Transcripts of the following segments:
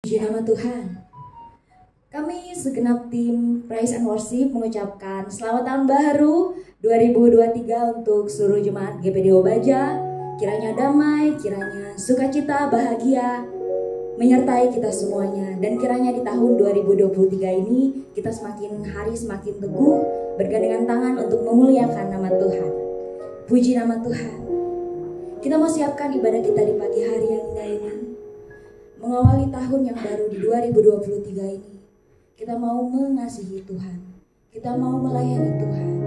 Puji nama Tuhan. Kami segenap tim Praise and Worship mengucapkan selamat tahun baru 2023 untuk seluruh jemaat GPDO Baja. Kiranya damai, kiranya sukacita, bahagia menyertai kita semuanya. Dan kiranya di tahun 2023 ini kita semakin hari semakin teguh bergandengan tangan untuk memuliakan nama Tuhan. Puji nama Tuhan. Kita mau siapkan ibadah kita di pagi hari yang indah ini. Mengawali tahun yang baru di 2023 ini, kita mau mengasihi Tuhan, kita mau melayani Tuhan,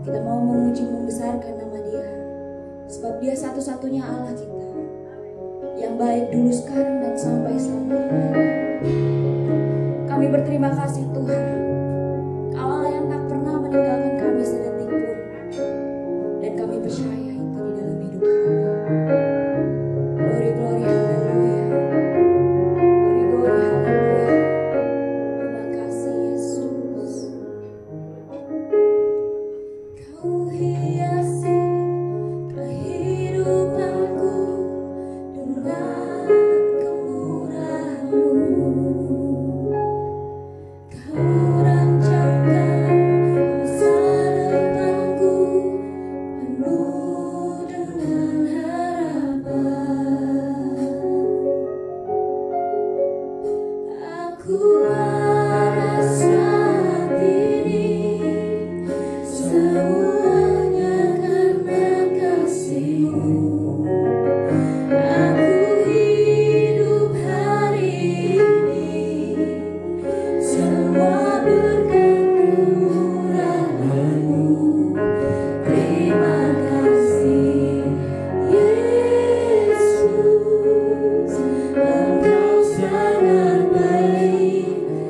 kita mau memuji membesarkan nama Dia, sebab Dia satu-satunya Allah kita, yang baik dulu, sekarang, dan sampai selamanya. Kami berterima kasih Tuhan, Allah yang tak pernah meninggalkan kami sedetik pun, dan kami percaya itu di dalam hidup kami. Glory, glory, haleluya. Glory, glory, haleluya. Terima kasih Yesus. Kau hiasi kehidupanku dengan kemurahan-Mu. Kau rancangkan masa depanku penuh dengan harapan. Aku ada saat ini semuanya karena kasih-Mu. Aku hidup hari ini semua berkat kemurahan-Mu. Terima kasih Yesus, Engkau sangat baik.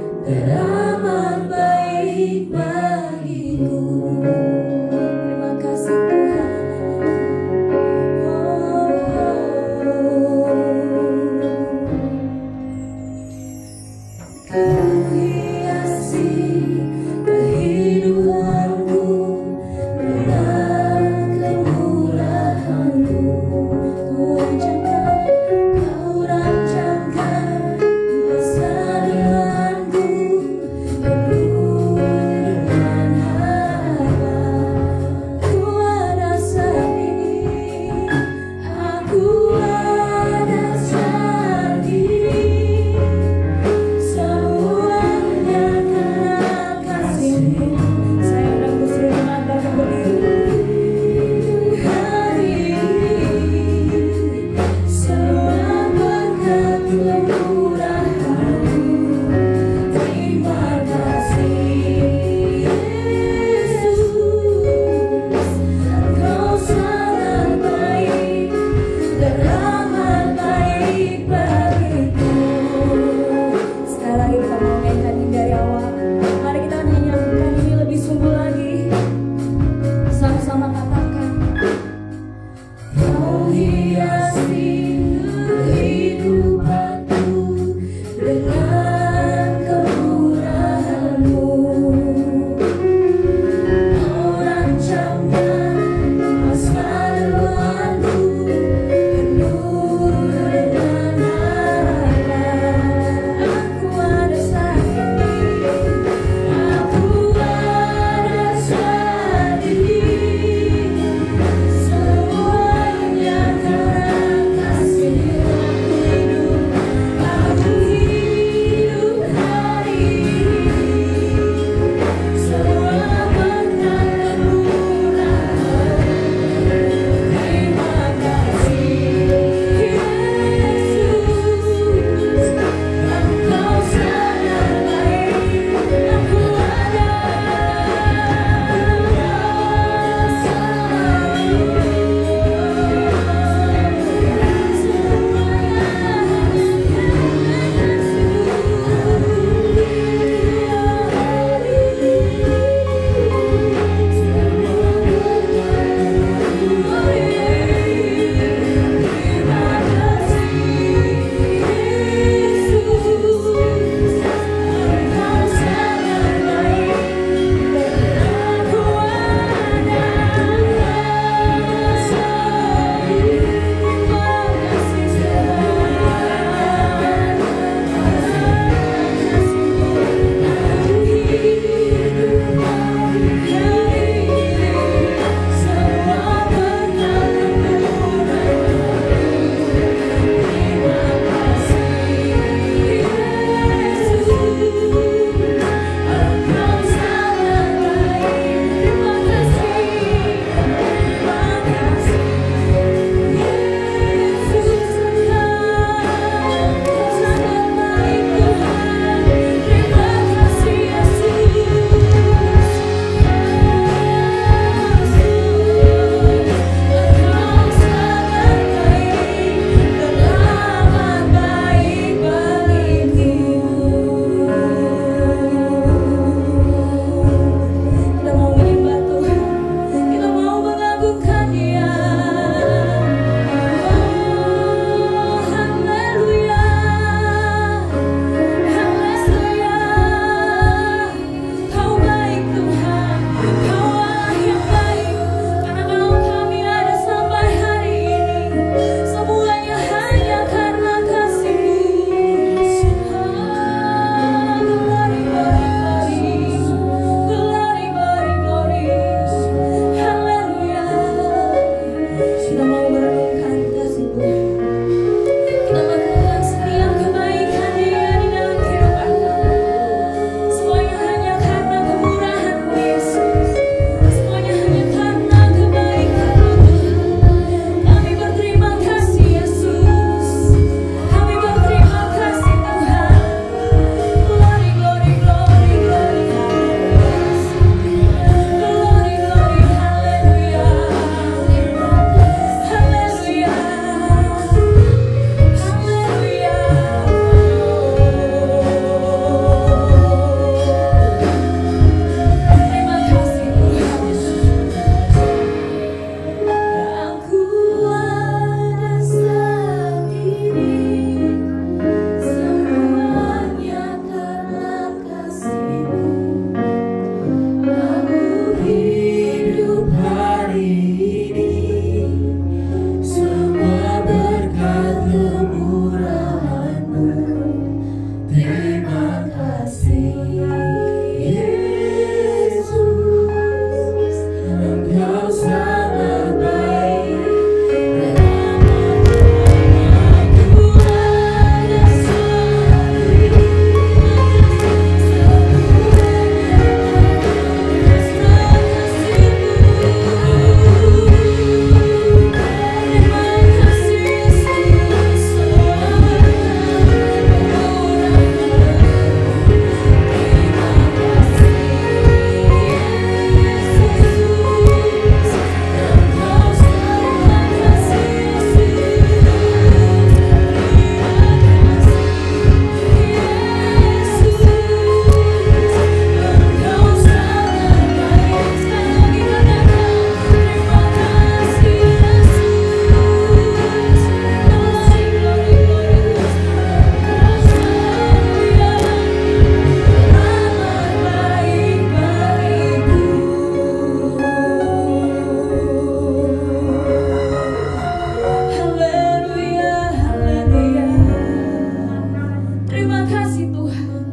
Terima kasih Tuhan,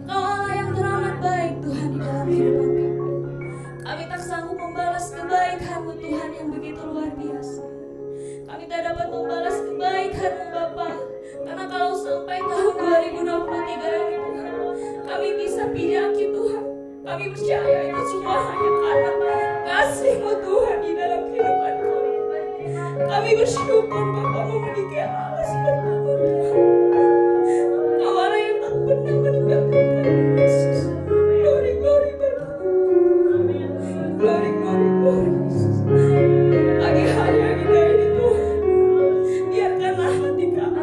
Kau Allah yang teramat baik Tuhan di dalam kehidupan kami. Kami tak sanggup membalas kebaikan-Mu Tuhan yang begitu luar biasa. Kami tak dapat membalas kebaikan-Mu Bapa, karena kalau sampai tahun 2023 ini Tuhan, kami bisa pijaki Tuhan. Kami percaya itu semua hanya karena kasih-Mu Tuhan di dalam kehidupan kami. Kami bersyukur Bapa memiliki Allah seperti-Mu Tuhan. Kau Allah yang tak pernah meninggalkan kami Yesus. Glory, glory Bapa. Glory, glory, glory Yesus. Pagi hari yang indah ini Tuhan, biarkanlah hati kami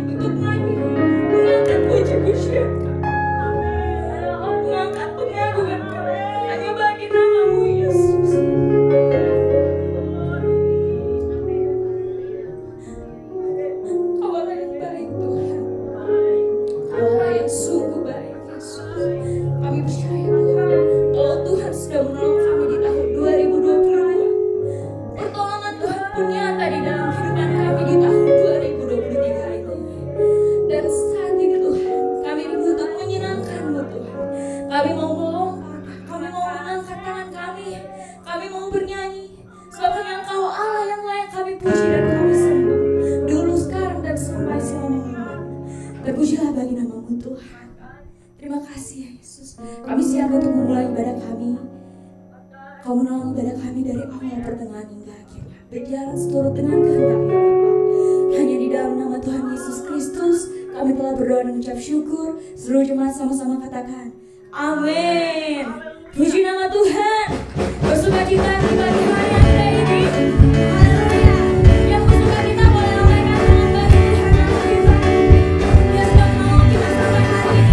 untuk mengangkat puji-pujian kami, mengangkat pengagungan kami hanya bagi nama-Mu Yesus. Kau Allah yang baik Tuhan, Kau Allah yang sungguh baik Yesus. Kami percaya Tuhan, kalau Tuhan sudah menolong kami di tahun 2022, pertolongan Tuhan pun nyata di dalam kehidupan kami di tahun 2023 ini. Dan saat ini Tuhan, kami rindu untuk menyenangkan-Mu Tuhan. Kami mau melompat, kami mau mengangkat tangan kami mau bernyanyi. Sebab hanya Engkau Allah yang layak kami puji dan kami sembah, dulu, sekarang, dan sampai selama-lamanya. Terpujilah bagi nama-Mu Tuhan. Terima kasih ya Yesus. Kami siap untuk memulai ibadah kami. Kau menolong ibadah kami dari awal, pertengahan, hingga akhirnya, berjalan seturut dengan kehendak-Mu Bapa. Hanya di dalam nama Tuhan Yesus Kristus kami telah berdoa dan mengucap syukur. Seluruh jemaat sama-sama katakan amin. Puji nama Tuhan. Bersukacita di pagi hari yang indah ini. Haleluya. Yang bersukacita boleh lambaikan tangan bagi Tuhan yang lebih baik. Dia sudah menolong kita sampai hari ini.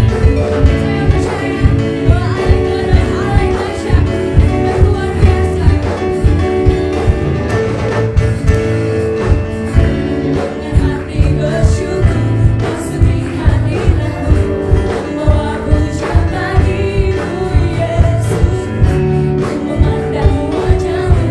Saya percaya bahwa Allah itu adalah Allah yang dahsyat dan luar biasa. Dengan hati bersyukur masuk di hadirat-Mu, membawa pujian bagi-Mu Yesus, memandang wajah-Mu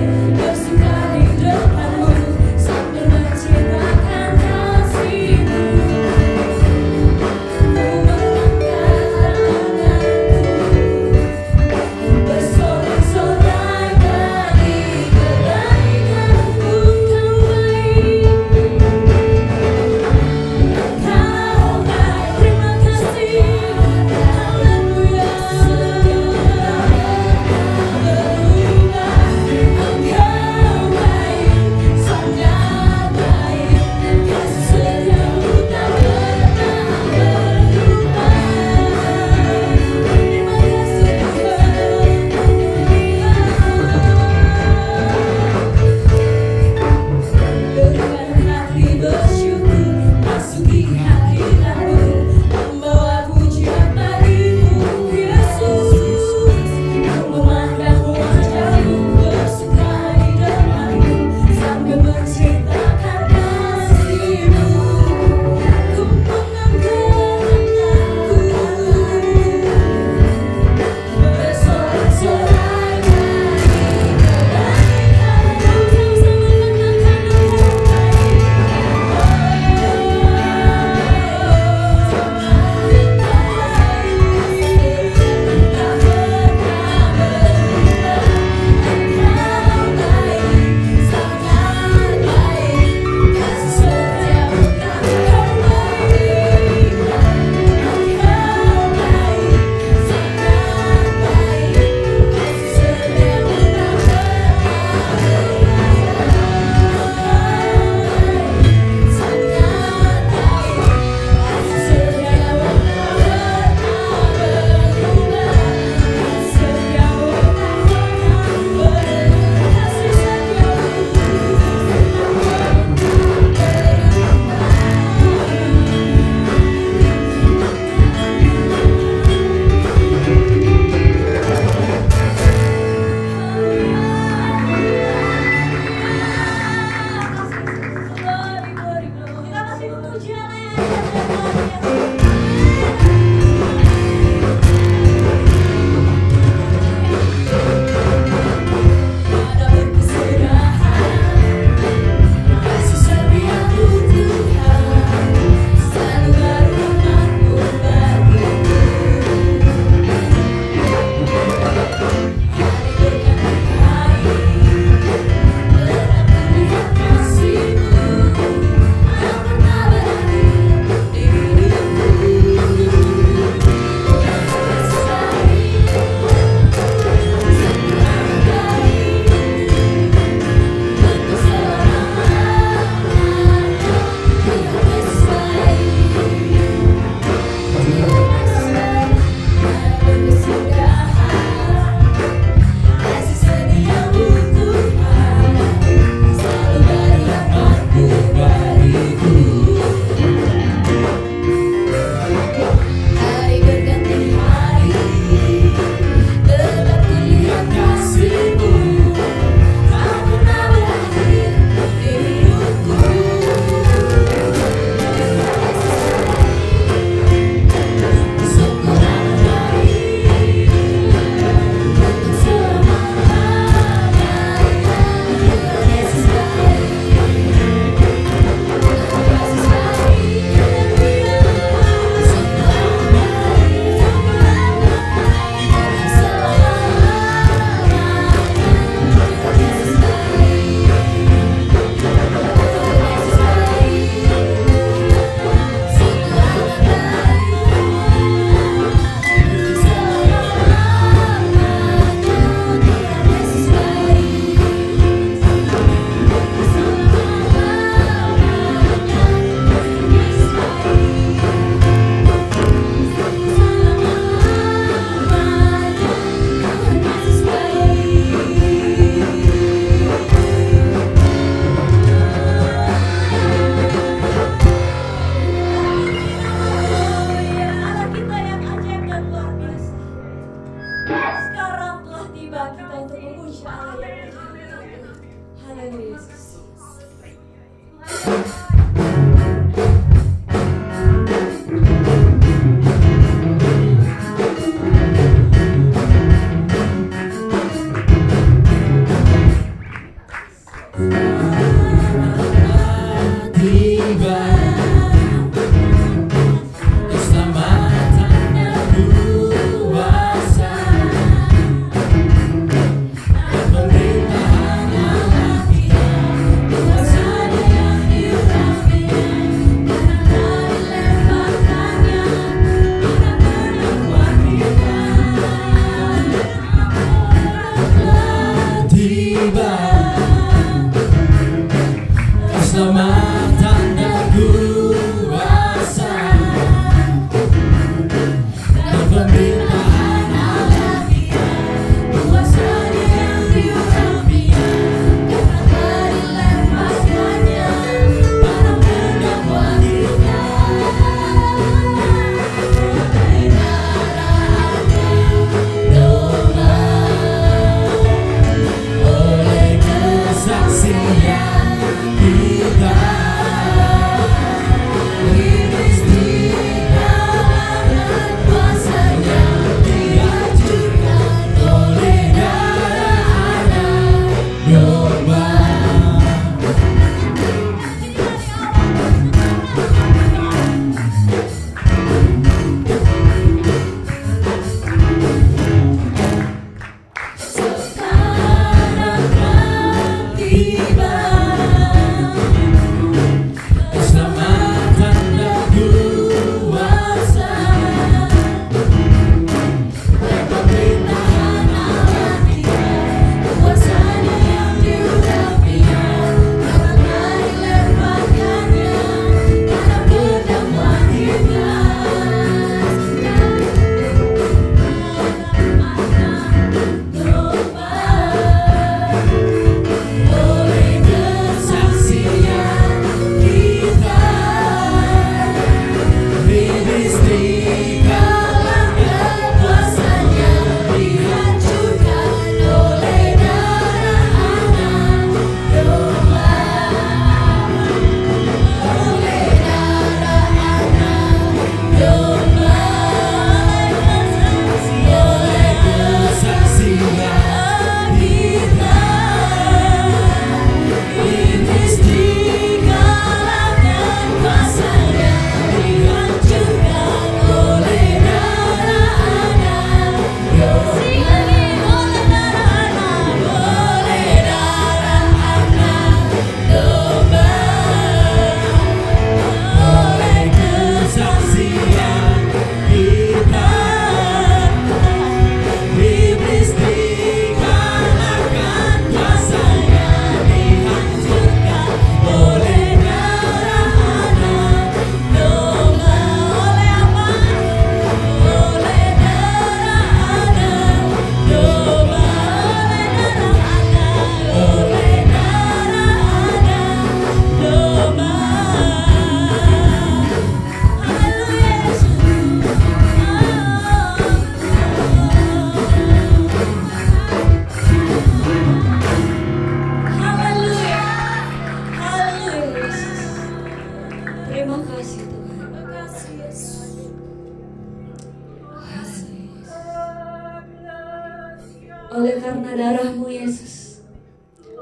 Oleh karena darah-Mu Yesus,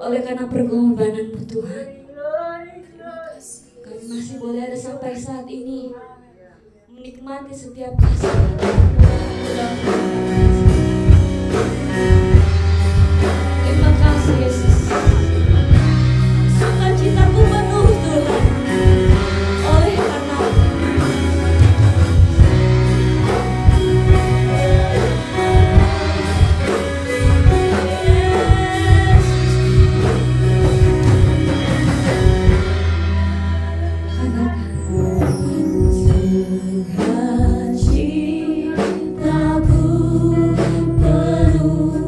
oleh karena pengorbanan-Mu Tuhan, kami masih boleh ada sampai saat ini menikmati setiap kasih. Terima kasih Yesus. Sukacitaku penuh Tuhan, oleh karena Cintaku penuh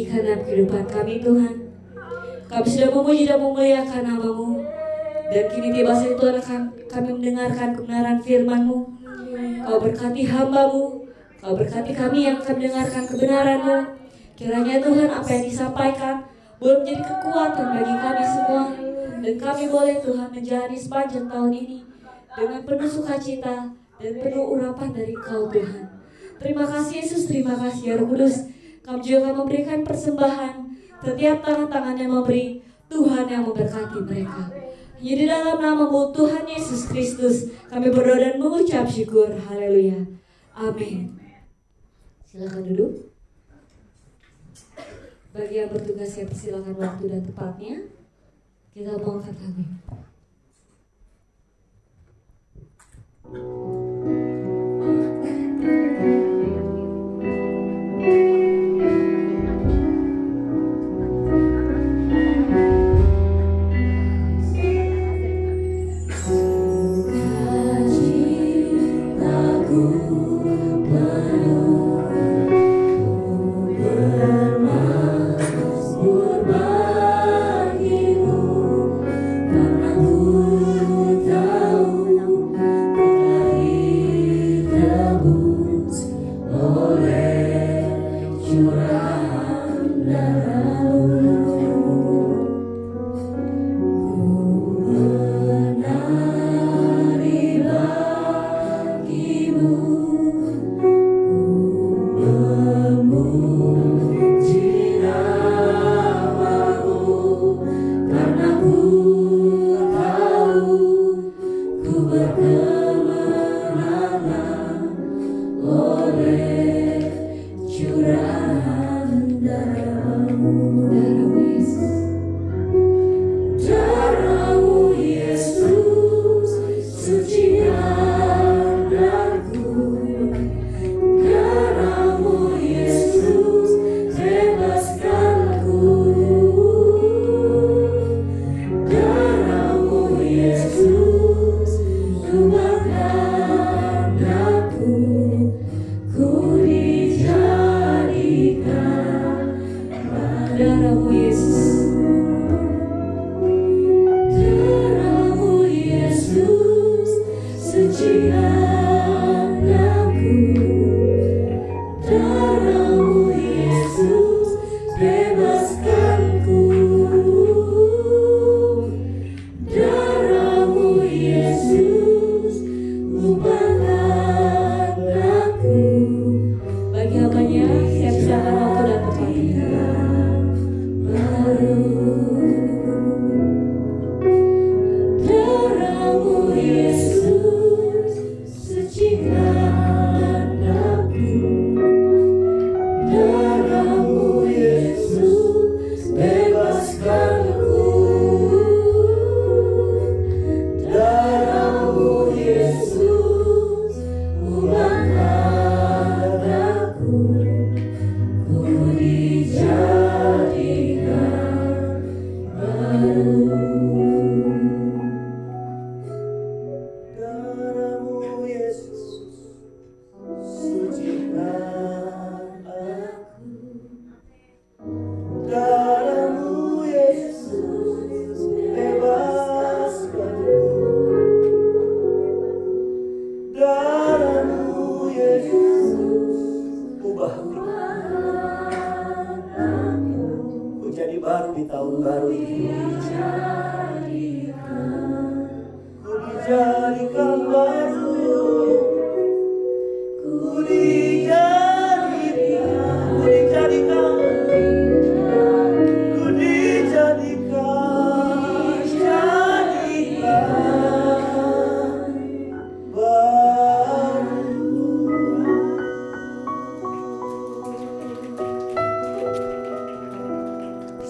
janjikan dalam kehidupan kami Tuhan. Kami sudah memuji dan memuliakan nama-Mu. Dan kini tiba saat Tuhan akan kami mendengarkan kebenaran firman-Mu. Kau berkati hamba-Mu, Kau berkati kami yang akan mendengarkan kebenaran-Mu. Kiranya Tuhan apa yang disampaikan boleh menjadi kekuatan bagi kami semua. Dan kami boleh Tuhan menjalani sepanjang tahun ini dengan penuh sukacita dan penuh urapan dari Kau Tuhan. Terima kasih Yesus, terima kasih ya Roh Kudus. Kami juga akan memberikan persembahan. Setiap tangan-tangan yang memberi, Tuhan yang memberkati mereka. Hanya di dalam nama-Mu Tuhan Yesus Kristus kami berdoa dan mengucap syukur. Haleluya. Amin. Silakan duduk. Bagi yang bertugas saya persilakan waktu dan tempatnya. Kita mau angkat tangan.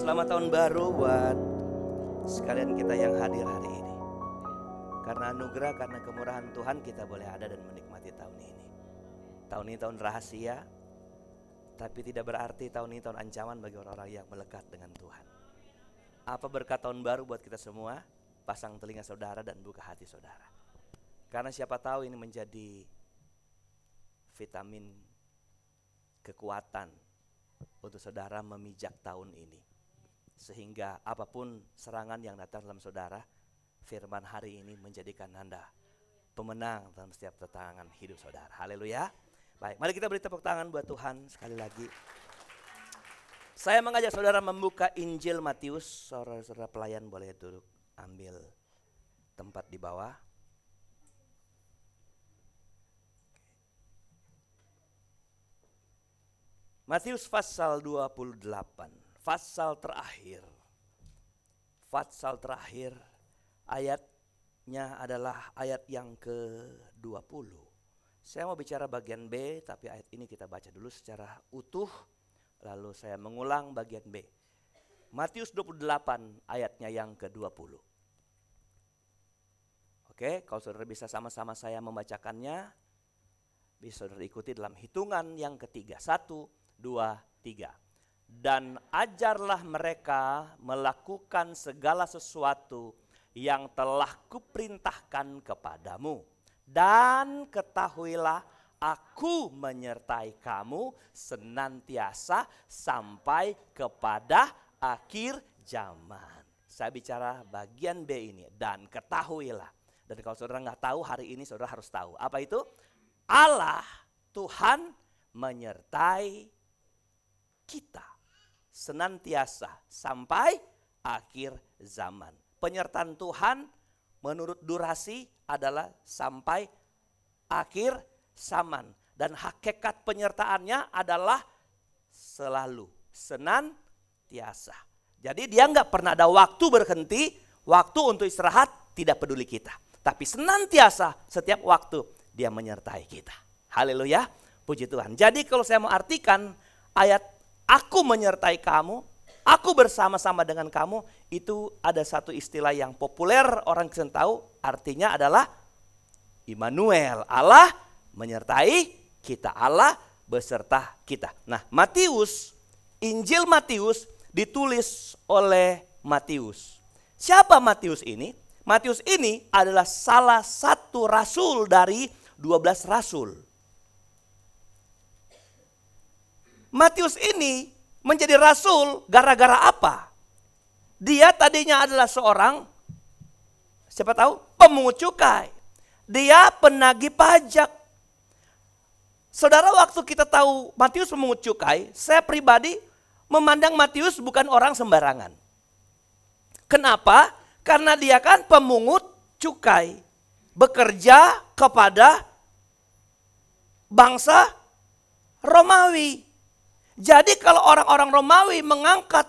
Selamat tahun baru buat sekalian kita yang hadir hari ini. Karena anugerah, karena kemurahan Tuhan kita boleh ada dan menikmati tahun ini. Tahun ini tahun rahasia, tapi tidak berarti tahun ini tahun ancaman bagi orang-orang yang melekat dengan Tuhan. Apa berkat tahun baru buat kita semua? Pasang telinga saudara dan buka hati saudara. Karena siapa tahu ini menjadi vitamin kekuatan untuk saudara memijak tahun ini. Sehingga apapun serangan yang datang dalam saudara, firman hari ini menjadikan Anda pemenang dalam setiap tantangan hidup saudara. Haleluya. Baik, mari kita beri tepuk tangan buat Tuhan sekali lagi. Saya mengajak saudara membuka Injil Matius. Saudara-saudara pelayan boleh duduk, ambil tempat di bawah. Matius pasal 28, pasal terakhir. Pasal terakhir ayatnya adalah ayat yang ke-20. Saya mau bicara bagian B, tapi ayat ini kita baca dulu secara utuh. Lalu saya mengulang bagian B. Matius 28 ayatnya yang ke-20. Oke, kalau saudara bisa sama-sama saya membacakannya, bisa saudara ikuti dalam hitungan yang ketiga. 1, 2, 3. Dan ajarlah mereka melakukan segala sesuatu yang telah kuperintahkan kepadamu. Dan ketahuilah, Aku menyertai kamu senantiasa sampai kepada akhir zaman. Saya bicara bagian B ini. Dan ketahuilah. Dan kalau saudara nggak tahu, hari ini saudara harus tahu. Apa itu? Allah, Tuhan menyertai kita senantiasa sampai akhir zaman. Penyertaan Tuhan menurut durasi adalah sampai akhir zaman. Dan hakikat penyertaannya adalah selalu, senantiasa. Jadi dia nggak pernah ada waktu berhenti, waktu untuk istirahat, tidak peduli kita. Tapi senantiasa setiap waktu dia menyertai kita. Haleluya, puji Tuhan. Jadi kalau saya mau artikan ayat aku menyertai kamu, aku bersama-sama dengan kamu, itu ada satu istilah yang populer orang Kristen tahu, artinya adalah Immanuel, Allah menyertai kita, Allah beserta kita. Nah, Matius, Injil Matius ditulis oleh Matius. Siapa Matius ini? Matius ini adalah salah satu rasul dari 12 rasul. Matius ini menjadi rasul gara-gara apa? Dia tadinya adalah seorang, siapa tahu, pemungut cukai. Dia penagih pajak. Saudara, waktu kita tahu Matius memungut cukai, saya pribadi memandang Matius bukan orang sembarangan. Kenapa? Karena dia kan pemungut cukai, bekerja kepada bangsa Romawi. Jadi kalau orang-orang Romawi mengangkat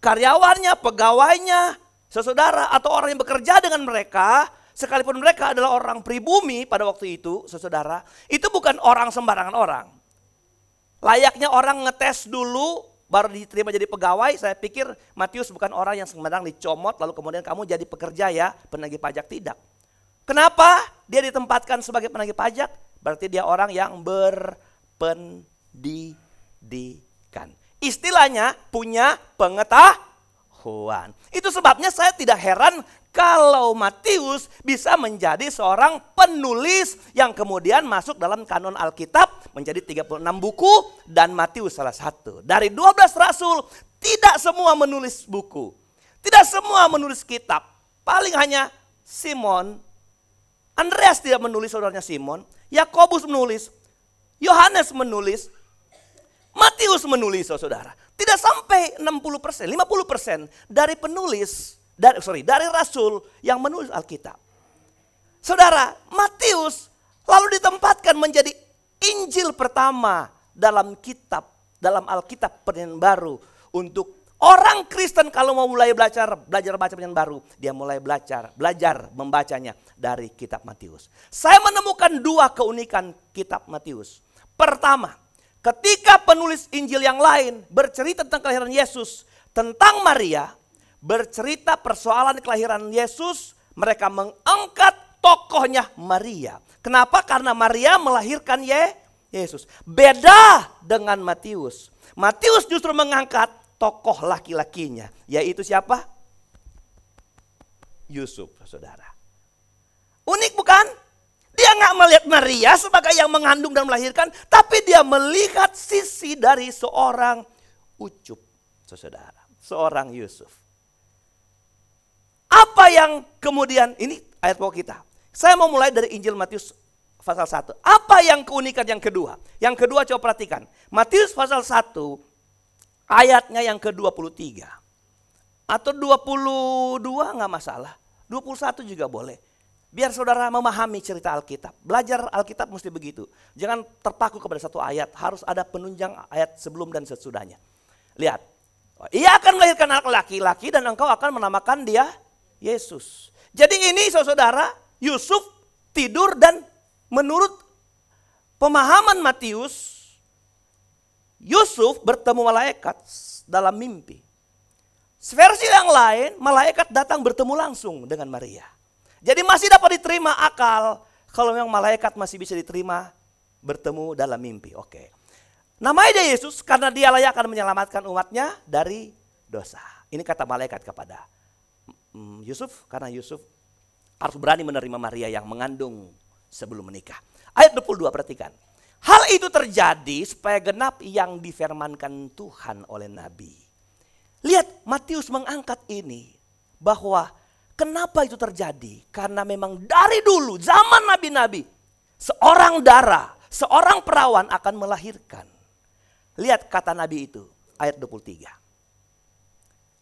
karyawannya, pegawainya, saudara, atau orang yang bekerja dengan mereka, sekalipun mereka adalah orang pribumi pada waktu itu, saudara, itu bukan orang sembarangan orang. Layaknya orang ngetes dulu, baru diterima jadi pegawai. Saya pikir Matius bukan orang yang sembarang dicomot, lalu kemudian kamu jadi pekerja ya, penagih pajak, tidak. Kenapa dia ditempatkan sebagai penagih pajak? Berarti dia orang yang berpendidikan. Istilahnya punya pengetahuan. Itu sebabnya saya tidak heran kalau Matius bisa menjadi seorang penulis yang kemudian masuk dalam kanon Alkitab menjadi 36 buku dan Matius salah satu. Dari 12 rasul tidak semua menulis buku. Tidak semua menulis kitab. Paling hanya Simon. Andreas tidak menulis, saudaranya Simon. Yakobus menulis. Yohanes menulis. Matius menulis, saudara. Tidak sampai 60%, 50% dari penulis, dari rasul yang menulis Alkitab. Saudara, Matius lalu ditempatkan menjadi Injil pertama dalam Alkitab Perjanjian Baru untuk orang Kristen kalau mau mulai belajar baca Perjanjian Baru, dia mulai belajar membacanya dari kitab Matius. Saya menemukan dua keunikan kitab Matius. Pertama, ketika penulis Injil yang lain bercerita tentang kelahiran Yesus, tentang Maria, bercerita persoalan kelahiran Yesus, mereka mengangkat tokohnya Maria. Kenapa? Karena Maria melahirkan Yesus. Beda dengan Matius. Matius justru mengangkat tokoh laki-lakinya, yaitu siapa? Yusuf, saudara. Unik bukan? Dia nggak melihat Maria sebagai yang mengandung dan melahirkan, tapi dia melihat sisi dari seorang Ucup, saudara, seorang Yusuf. Apa yang kemudian, ini ayat pokok kita. Saya mau mulai dari Injil Matius pasal 1. Apa yang keunikan yang kedua? Yang kedua coba perhatikan. Matius pasal 1 ayatnya yang ke-23. Atau 22 nggak masalah. 21 juga boleh. Biar saudara memahami cerita Alkitab. Belajar Alkitab mesti begitu. Jangan terpaku kepada satu ayat. Harus ada penunjang ayat sebelum dan sesudahnya. Lihat. Ia akan melahirkan anak laki-laki dan engkau akan menamakan dia Yesus. Jadi ini saudara, Yusuf tidur dan menurut pemahaman Matius, Yusuf bertemu malaikat dalam mimpi. Versi yang lain, malaikat datang bertemu langsung dengan Maria. Jadi masih dapat diterima akal kalau memang malaikat masih bisa diterima bertemu dalam mimpi. Oke. Namanya dia Yesus karena dia layak akan menyelamatkan umatnya dari dosa. Ini kata malaikat kepada Yusuf, karena Yusuf harus berani menerima Maria yang mengandung sebelum menikah. Ayat 22 perhatikan. Hal itu terjadi supaya genap yang difirmankan Tuhan oleh Nabi. Lihat Matius mengangkat ini bahwa kenapa itu terjadi? Karena memang dari dulu zaman nabi-nabi seorang dara, seorang perawan akan melahirkan. Lihat kata Nabi itu, ayat 23.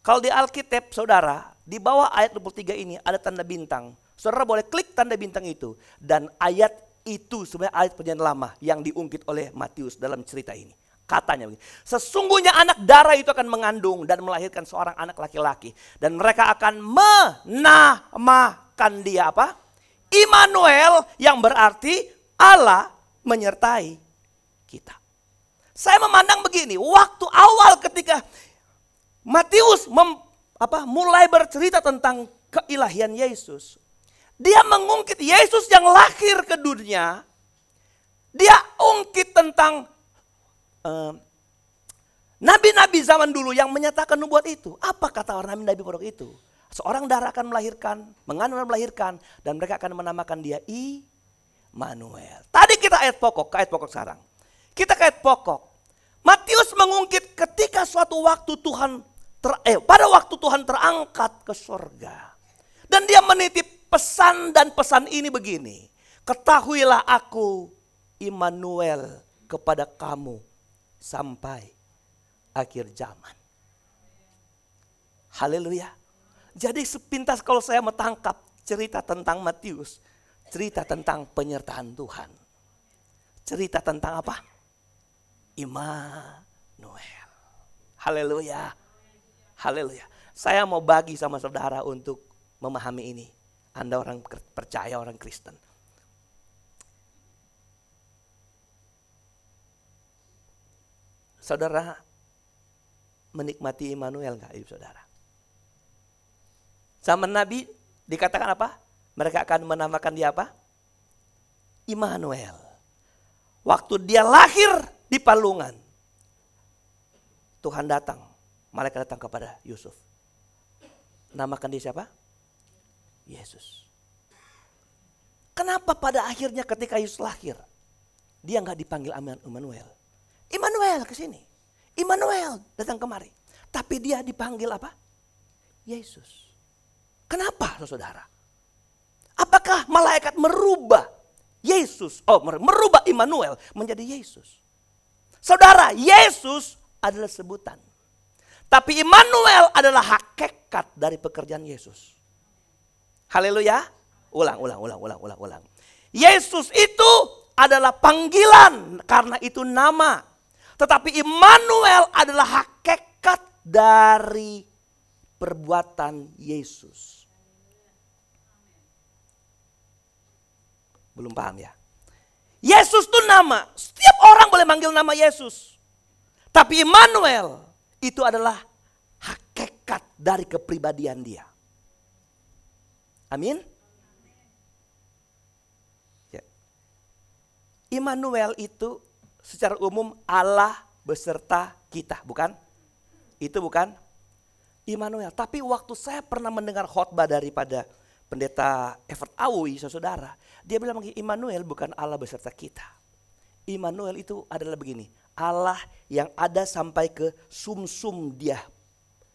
Kalau di Alkitab saudara, di bawah ayat 23 ini ada tanda bintang. Saudara boleh klik tanda bintang itu. Dan ayat itu sebenarnya ayat perjanjian lama yang diungkit oleh Matius dalam cerita ini. Katanya begini, sesungguhnya anak dara itu akan mengandung dan melahirkan seorang anak laki-laki. Dan mereka akan menamakan dia apa? Immanuel, yang berarti Allah menyertai kita. Saya memandang begini, waktu awal ketika Matius mulai bercerita tentang keilahian Yesus. Dia mengungkit Yesus yang lahir ke dunia. Dia ungkit tentang nabi-nabi zaman dulu yang menyatakan nubuat itu. Apa kata orang nabi-nabi pada waktu itu? Seorang dara akan melahirkan, mengandung dan melahirkan. Dan mereka akan menamakan dia Immanuel. Tadi kita ayat pokok, ke ayat pokok sekarang. Kita ke ayat pokok. Matius mengungkit ketika suatu waktu pada waktu Tuhan terangkat ke sorga. Dan dia menitip pesan, dan pesan ini begini. Ketahuilah aku Immanuel kepada kamu sampai akhir zaman. Haleluya. Jadi sepintas kalau saya metangkap cerita tentang Matius, cerita tentang penyertaan Tuhan. Cerita tentang apa? Immanuel. Haleluya. Haleluya. Saya mau bagi sama saudara untuk memahami ini. Anda orang percaya, orang Kristen. Saudara menikmati Immanuel enggak hidup saudara? Zaman Nabi dikatakan apa? Mereka akan menamakan dia apa? Immanuel. Waktu dia lahir di palungan, Tuhan datang, malaikat datang kepada Yusuf. Namakan dia siapa? Yesus. Kenapa pada akhirnya ketika Yesus lahir, dia nggak dipanggil Immanuel? Immanuel ke sini. Immanuel datang kemari. Tapi dia dipanggil apa? Yesus. Kenapa saudara? Apakah malaikat merubah Yesus? Merubah Immanuel menjadi Yesus. Saudara, Yesus adalah sebutan. Tapi Immanuel adalah hakikat dari pekerjaan Yesus. Haleluya. Ulang. Yesus itu adalah panggilan, karena itu nama. Tetapi Immanuel adalah hakikat dari perbuatan Yesus. Belum paham ya? Yesus itu nama. Setiap orang boleh manggil nama Yesus. Tapi Immanuel itu adalah hakikat dari kepribadian dia. Amin. Ya. Immanuel itu secara umum Allah beserta kita, bukan? Itu bukan Immanuel. Tapi waktu saya pernah mendengar khotbah daripada pendeta Evert Aui, saudara, dia bilang begini, Immanuel bukan Allah beserta kita. Immanuel itu adalah begini, Allah yang ada sampai ke sumsum dia,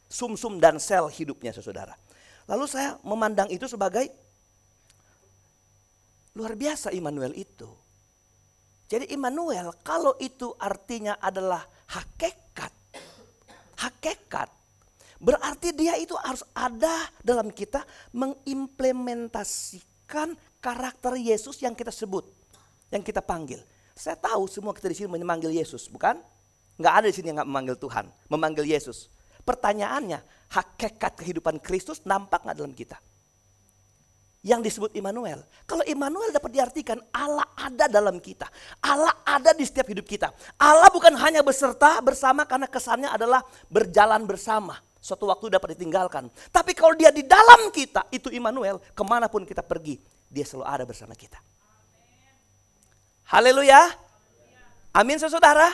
sumsum dan sel hidupnya, saudara. Lalu saya memandang itu sebagai luar biasa Immanuel itu. Jadi Immanuel kalau itu artinya adalah hakikat, berarti dia itu harus ada dalam kita mengimplementasikan karakter Yesus yang kita sebut, yang kita panggil. Saya tahu semua kita di sini memanggil Yesus, bukan? Nggak ada di sini yang nggak memanggil Tuhan, memanggil Yesus. Pertanyaannya, hakikat kehidupan Kristus nampak nggak dalam kita? Yang disebut Immanuel. Kalau Immanuel dapat diartikan Allah ada dalam kita. Allah ada di setiap hidup kita. Allah bukan hanya beserta bersama karena kesannya adalah berjalan bersama. Suatu waktu dapat ditinggalkan. Tapi kalau dia di dalam kita, itu Immanuel. Kemanapun kita pergi, dia selalu ada bersama kita. Haleluya. Amin saudara.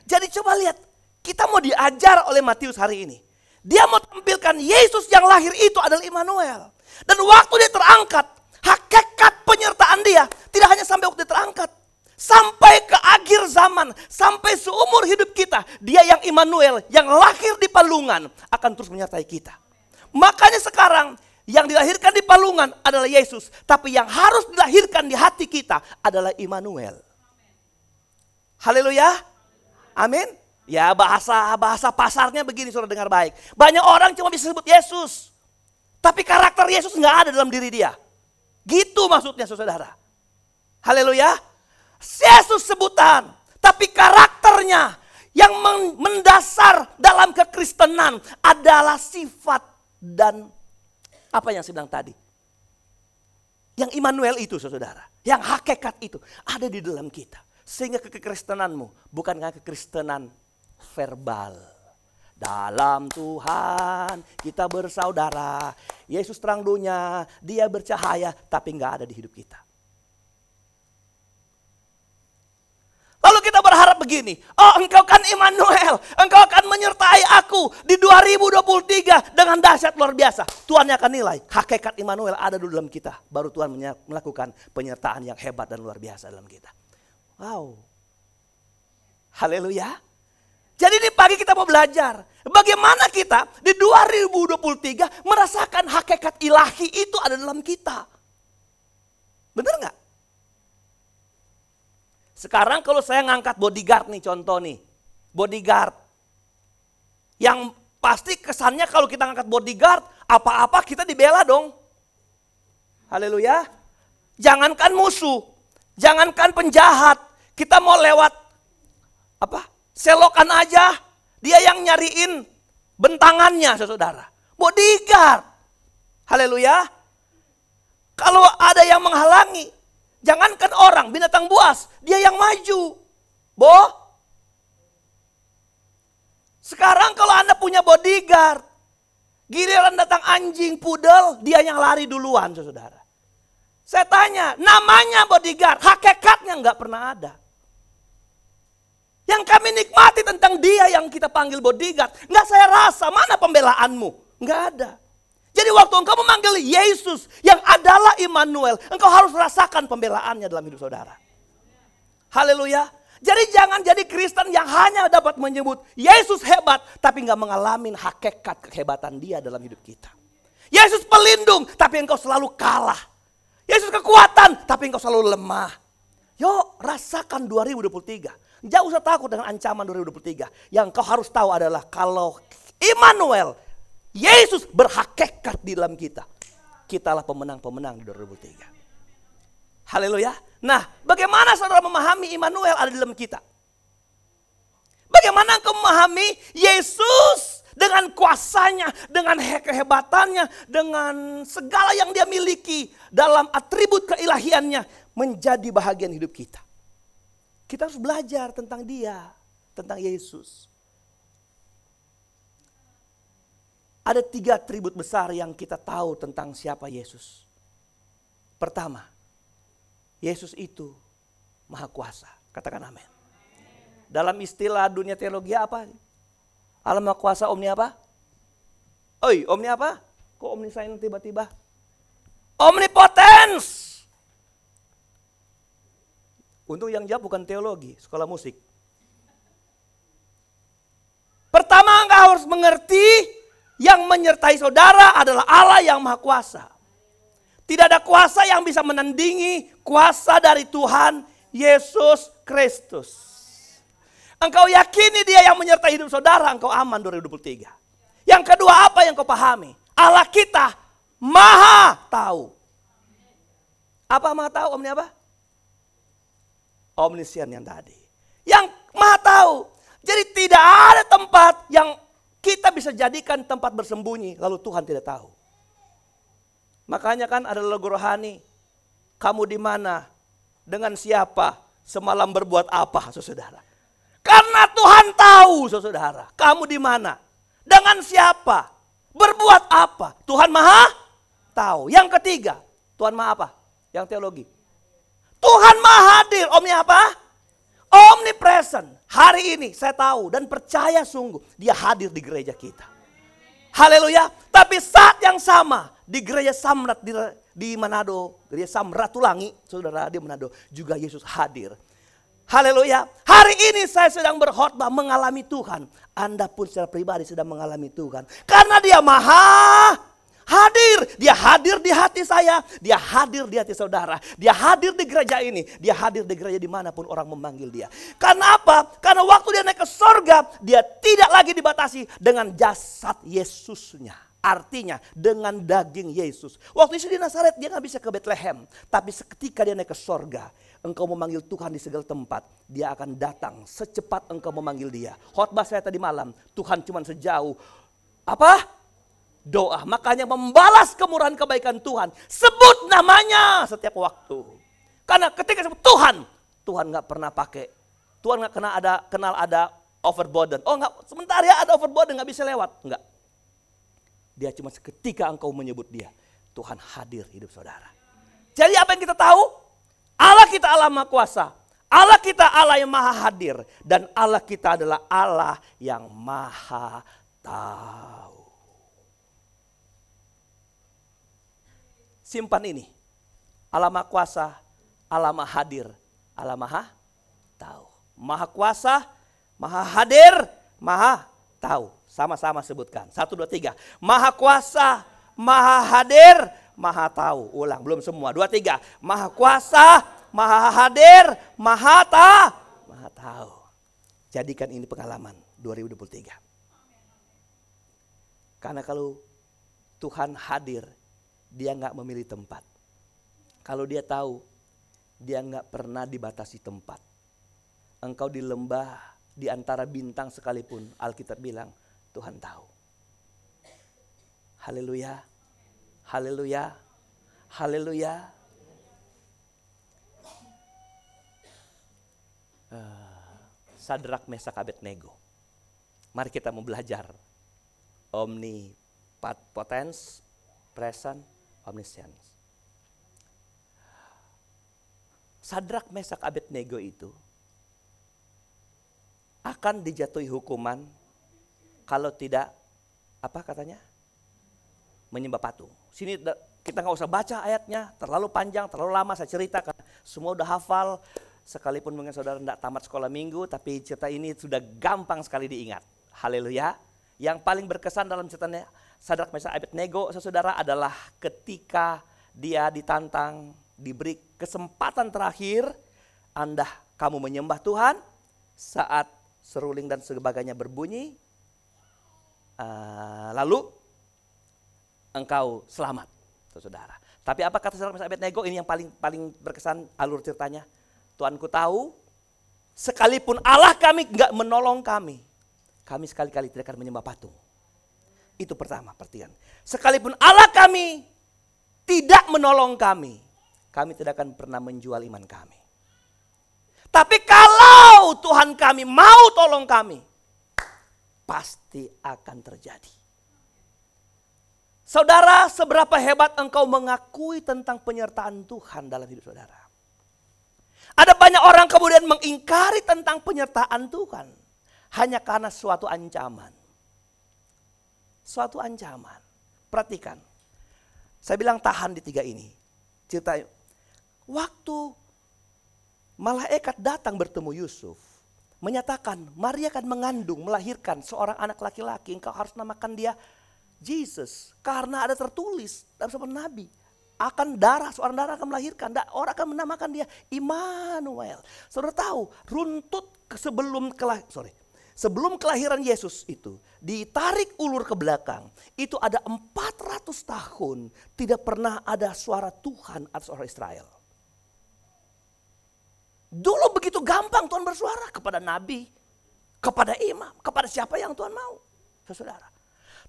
Jadi coba lihat, kita mau diajar oleh Matius hari ini. Dia mau tampilkan Yesus yang lahir itu adalah Immanuel. Dan waktu dia terangkat, hakikat penyertaan dia tidak hanya sampai waktu dia terangkat. Sampai ke akhir zaman, sampai seumur hidup kita. Dia yang Immanuel, yang lahir di palungan akan terus menyertai kita. Makanya sekarang yang dilahirkan di palungan adalah Yesus. Tapi yang harus dilahirkan di hati kita adalah Immanuel. Haleluya. Amin. Ya bahasa pasarnya begini, saudara dengar baik. Banyak orang cuma bisa sebut Yesus. Tapi karakter Yesus nggak ada dalam diri dia. Gitu maksudnya saudara. Haleluya. Yesus sebutan. Tapi karakternya yang mendasar dalam kekristenan adalah sifat dan apa yang saya bilang tadi. Yang Immanuel itu saudara. Yang hakikat itu ada di dalam kita. Sehingga kekristenanmu bukan kekristenan verbal. Dalam Tuhan kita bersaudara. Yesus terang dunia, dia bercahaya, tapi nggak ada di hidup kita. Lalu kita berharap begini, oh engkau kan Immanuel, engkau akan menyertai aku di 2023 dengan dahsyat luar biasa. Tuhan akan nilai, hakikat Immanuel ada di dalam kita. Baru Tuhan melakukan penyertaan yang hebat dan luar biasa dalam kita. Wow. Haleluya. Jadi di pagi kita mau belajar bagaimana kita di 2023 merasakan hakikat ilahi itu ada dalam kita. Benar nggak? Sekarang kalau saya ngangkat bodyguard nih, contoh nih. Bodyguard. Yang pasti kesannya kalau kita ngangkat bodyguard, apa-apa kita dibela dong. Haleluya. Jangankan musuh, jangankan penjahat, kita mau lewat selokan aja, dia yang nyariin bentangannya, saudara. Bodyguard. Haleluya. Kalau ada yang menghalangi, jangankan orang, binatang buas, dia yang maju. Sekarang kalau Anda punya bodyguard, giliran datang anjing, pudel, dia yang lari duluan, saudara. Saya tanya, namanya bodyguard, hakikatnya nggak pernah ada. Yang kami nikmati tentang dia yang kita panggil bodyguard. Nggak saya rasa, mana pembelaanmu? Nggak ada. Jadi waktu engkau memanggil Yesus yang adalah Immanuel, engkau harus rasakan pembelaannya dalam hidup saudara. Haleluya. Jadi jangan jadi Kristen yang hanya dapat menyebut Yesus hebat, tapi nggak mengalami hakikat kehebatan dia dalam hidup kita. Yesus pelindung, tapi engkau selalu kalah. Yesus kekuatan, tapi engkau selalu lemah. Yuk rasakan 2023. Jangan usah takut dengan ancaman 2023. Yang kau harus tahu adalah kalau Immanuel, Yesus berhakikat di dalam kita. Kitalah pemenang-pemenang di 2023. Haleluya. Nah, bagaimana saudara memahami Immanuel ada di dalam kita? Bagaimana engkau memahami Yesus dengan kuasanya, dengan kehebatannya, dengan segala yang dia miliki dalam atribut keilahiannya menjadi bahagian hidup kita. Kita harus belajar tentang dia, tentang Yesus. Ada 3 atribut besar yang kita tahu tentang siapa Yesus. Pertama, Yesus itu Maha Kuasa. Katakan amin. Dalam istilah dunia teologi apa? Allah Maha Kuasa omni apa? Omni apa? Kok omni saya tiba-tiba? Omnipotence. Untung yang jawab bukan teologi, sekolah musik. Pertama engkau harus mengerti yang menyertai saudara adalah Allah yang Maha Kuasa. Tidak ada kuasa yang bisa menandingi kuasa dari Tuhan Yesus Kristus. Engkau yakini Dia yang menyertai hidup saudara, engkau aman 2023. Yang kedua, apa yang kau pahami? Allah kita Maha tahu. Apa Maha tahu? Omni apa? Omniscient yang tadi. Yang Maha tahu. Jadi tidak ada tempat yang kita bisa jadikan tempat bersembunyi lalu Tuhan tidak tahu. Makanya kan ada lagu rohani. Kamu di mana? Dengan siapa? Semalam berbuat apa, saudara? Karena Tuhan tahu, saudara. Kamu di mana? Dengan siapa? Berbuat apa? Tuhan Maha tahu. Yang ketiga, Tuhan Maha apa? Yang teologi. Tuhan Maha hadir. Omni apa? Omnipresent. Hari ini saya tahu dan percaya sungguh Dia hadir di gereja kita. Haleluya. Tapi saat yang sama di gereja Samrat di Manado, gereja Samrat Tulangi, saudara di Manado, juga Yesus hadir. Haleluya. Hari ini saya sedang berkhotbah mengalami Tuhan. Anda pun secara pribadi sedang mengalami Tuhan. Karena Dia Maha hadir. Dia hadir di hati saya. Dia hadir di hati saudara. Dia hadir di gereja ini. Dia hadir di gereja dimanapun orang memanggil Dia. Karena apa? Karena waktu Dia naik ke sorga, Dia tidak lagi dibatasi dengan jasad Yesusnya. Artinya dengan daging Yesus. Waktu Yesus di Nazaret Dia gak bisa ke Bethlehem. Tapi ketika Dia naik ke sorga, engkau memanggil Tuhan di segala tempat, Dia akan datang secepat engkau memanggil Dia. Khotbah saya tadi malam, Tuhan cuma sejauh apa? Doa. Makanya membalas kemurahan kebaikan Tuhan. Sebut namanya setiap waktu. Karena ketika sebut Tuhan, Tuhan gak pernah pakai. Tuhan gak kenal ada overburden. Oh enggak, sebentar ya ada overburden gak bisa lewat. Enggak. Dia cuma ketika engkau menyebut Dia, Tuhan hadir hidup saudara. Jadi apa yang kita tahu? Allah kita Allah Maha Kuasa. Allah kita Allah yang Maha hadir. Dan Allah kita adalah Allah yang Maha tahu. Simpan ini. Allah Maha Kuasa, Allah Maha hadir, Allah Maha tahu. Maha Kuasa, Maha hadir, Maha tahu. Sama-sama sebutkan. 1, 2, 3. Maha Kuasa, Maha hadir, Maha tahu. Ulang, belum semua. 2, 3. Maha Kuasa, Maha hadir, Maha tahu. Jadikan ini pengalaman 2023. Karena kalau Tuhan hadir, Dia nggak memilih tempat. Kalau Dia tahu, Dia nggak pernah dibatasi tempat. Engkau di lembah, di antara bintang sekalipun, Alkitab bilang, Tuhan tahu. Haleluya, haleluya, haleluya. Sadrak, Mesak, Abednego. Mari kita mau belajar omnipotence, present, omniscience. Sadrak, Mesak, Abednego itu akan dijatuhi hukuman kalau tidak, apa katanya? Menyembah patung. Sini kita nggak usah baca ayatnya, terlalu panjang, terlalu lama saya ceritakan. Semua udah hafal, sekalipun mungkin saudara tidak tamat sekolah minggu, tapi cerita ini sudah gampang sekali diingat. Haleluya. Yang paling berkesan dalam ceritanya Sadrak, Mesak, Abednego, saudara, adalah ketika dia ditantang, diberi kesempatan terakhir, kamu menyembah Tuhan, saat seruling dan sebagainya berbunyi, lalu engkau selamat, saudara. Tapi apa kata Sadrak, Mesak, Abednego? Ini yang paling berkesan alur ceritanya. Tuanku tahu, sekalipun Allah kami enggak menolong kami sekali-kali tidak akan menyembah patung. Itu pertama, perhatikan. Sekalipun Allah kami tidak menolong kami tidak akan pernah menjual iman kami. Tapi kalau Tuhan kami mau tolong kami, pasti akan terjadi. Saudara, seberapa hebat engkau mengakui tentang penyertaan Tuhan dalam hidup saudara. Ada banyak orang kemudian mengingkari tentang penyertaan Tuhan hanya karena suatu ancaman. Suatu ancaman. Perhatikan. Saya bilang tahan di 3 ini. Cerita waktu malaikat datang bertemu Yusuf, menyatakan Maria akan mengandung, melahirkan seorang anak laki-laki. Engkau harus namakan dia Jesus. Karena ada tertulis dalam sebuah nabi. Seorang darah akan melahirkan. Orang akan menamakan dia Immanuel. Saudara tahu, sebelum kelahiran Yesus itu, ditarik ulur ke belakang, itu ada 400 tahun tidak pernah ada suara Tuhan atas orang Israel. Dulu begitu gampang Tuhan bersuara kepada nabi, kepada imam, kepada siapa yang Tuhan mau, saudara.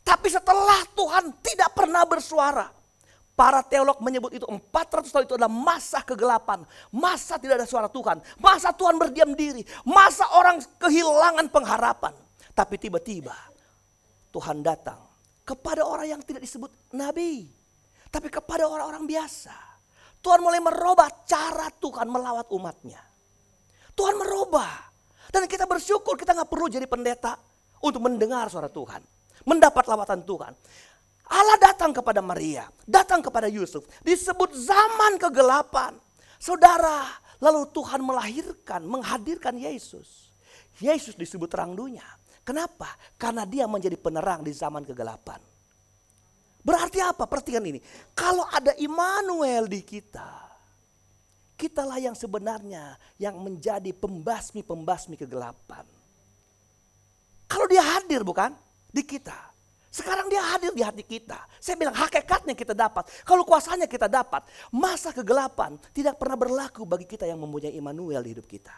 Tapi setelah Tuhan tidak pernah bersuara, para teolog menyebut itu 400 tahun itu adalah masa kegelapan, masa tidak ada suara Tuhan, masa Tuhan berdiam diri, masa orang kehilangan pengharapan. Tapi tiba-tiba Tuhan datang kepada orang yang tidak disebut nabi, tapi kepada orang-orang biasa. Tuhan mulai merubah cara Tuhan melawat umatnya. Tuhan merubah. Dan kita bersyukur kita gak perlu jadi pendeta untuk mendengar suara Tuhan. Mendapat lawatan Tuhan. Allah datang kepada Maria, datang kepada Yusuf. Disebut zaman kegelapan. Saudara, lalu Tuhan menghadirkan Yesus. Yesus disebut terang dunia. Kenapa? Karena dia menjadi penerang di zaman kegelapan. Berarti apa? Perhatikan ini. Kalau ada Immanuel di kita, kitalah yang sebenarnya yang menjadi pembasmi kegelapan. Kalau dia hadir bukan? Di kita. Sekarang dia hadir di hati kita. Saya bilang hakikatnya kita dapat. Kalau kuasanya kita dapat. Masa kegelapan tidak pernah berlaku bagi kita yang mempunyai Immanuel di hidup kita.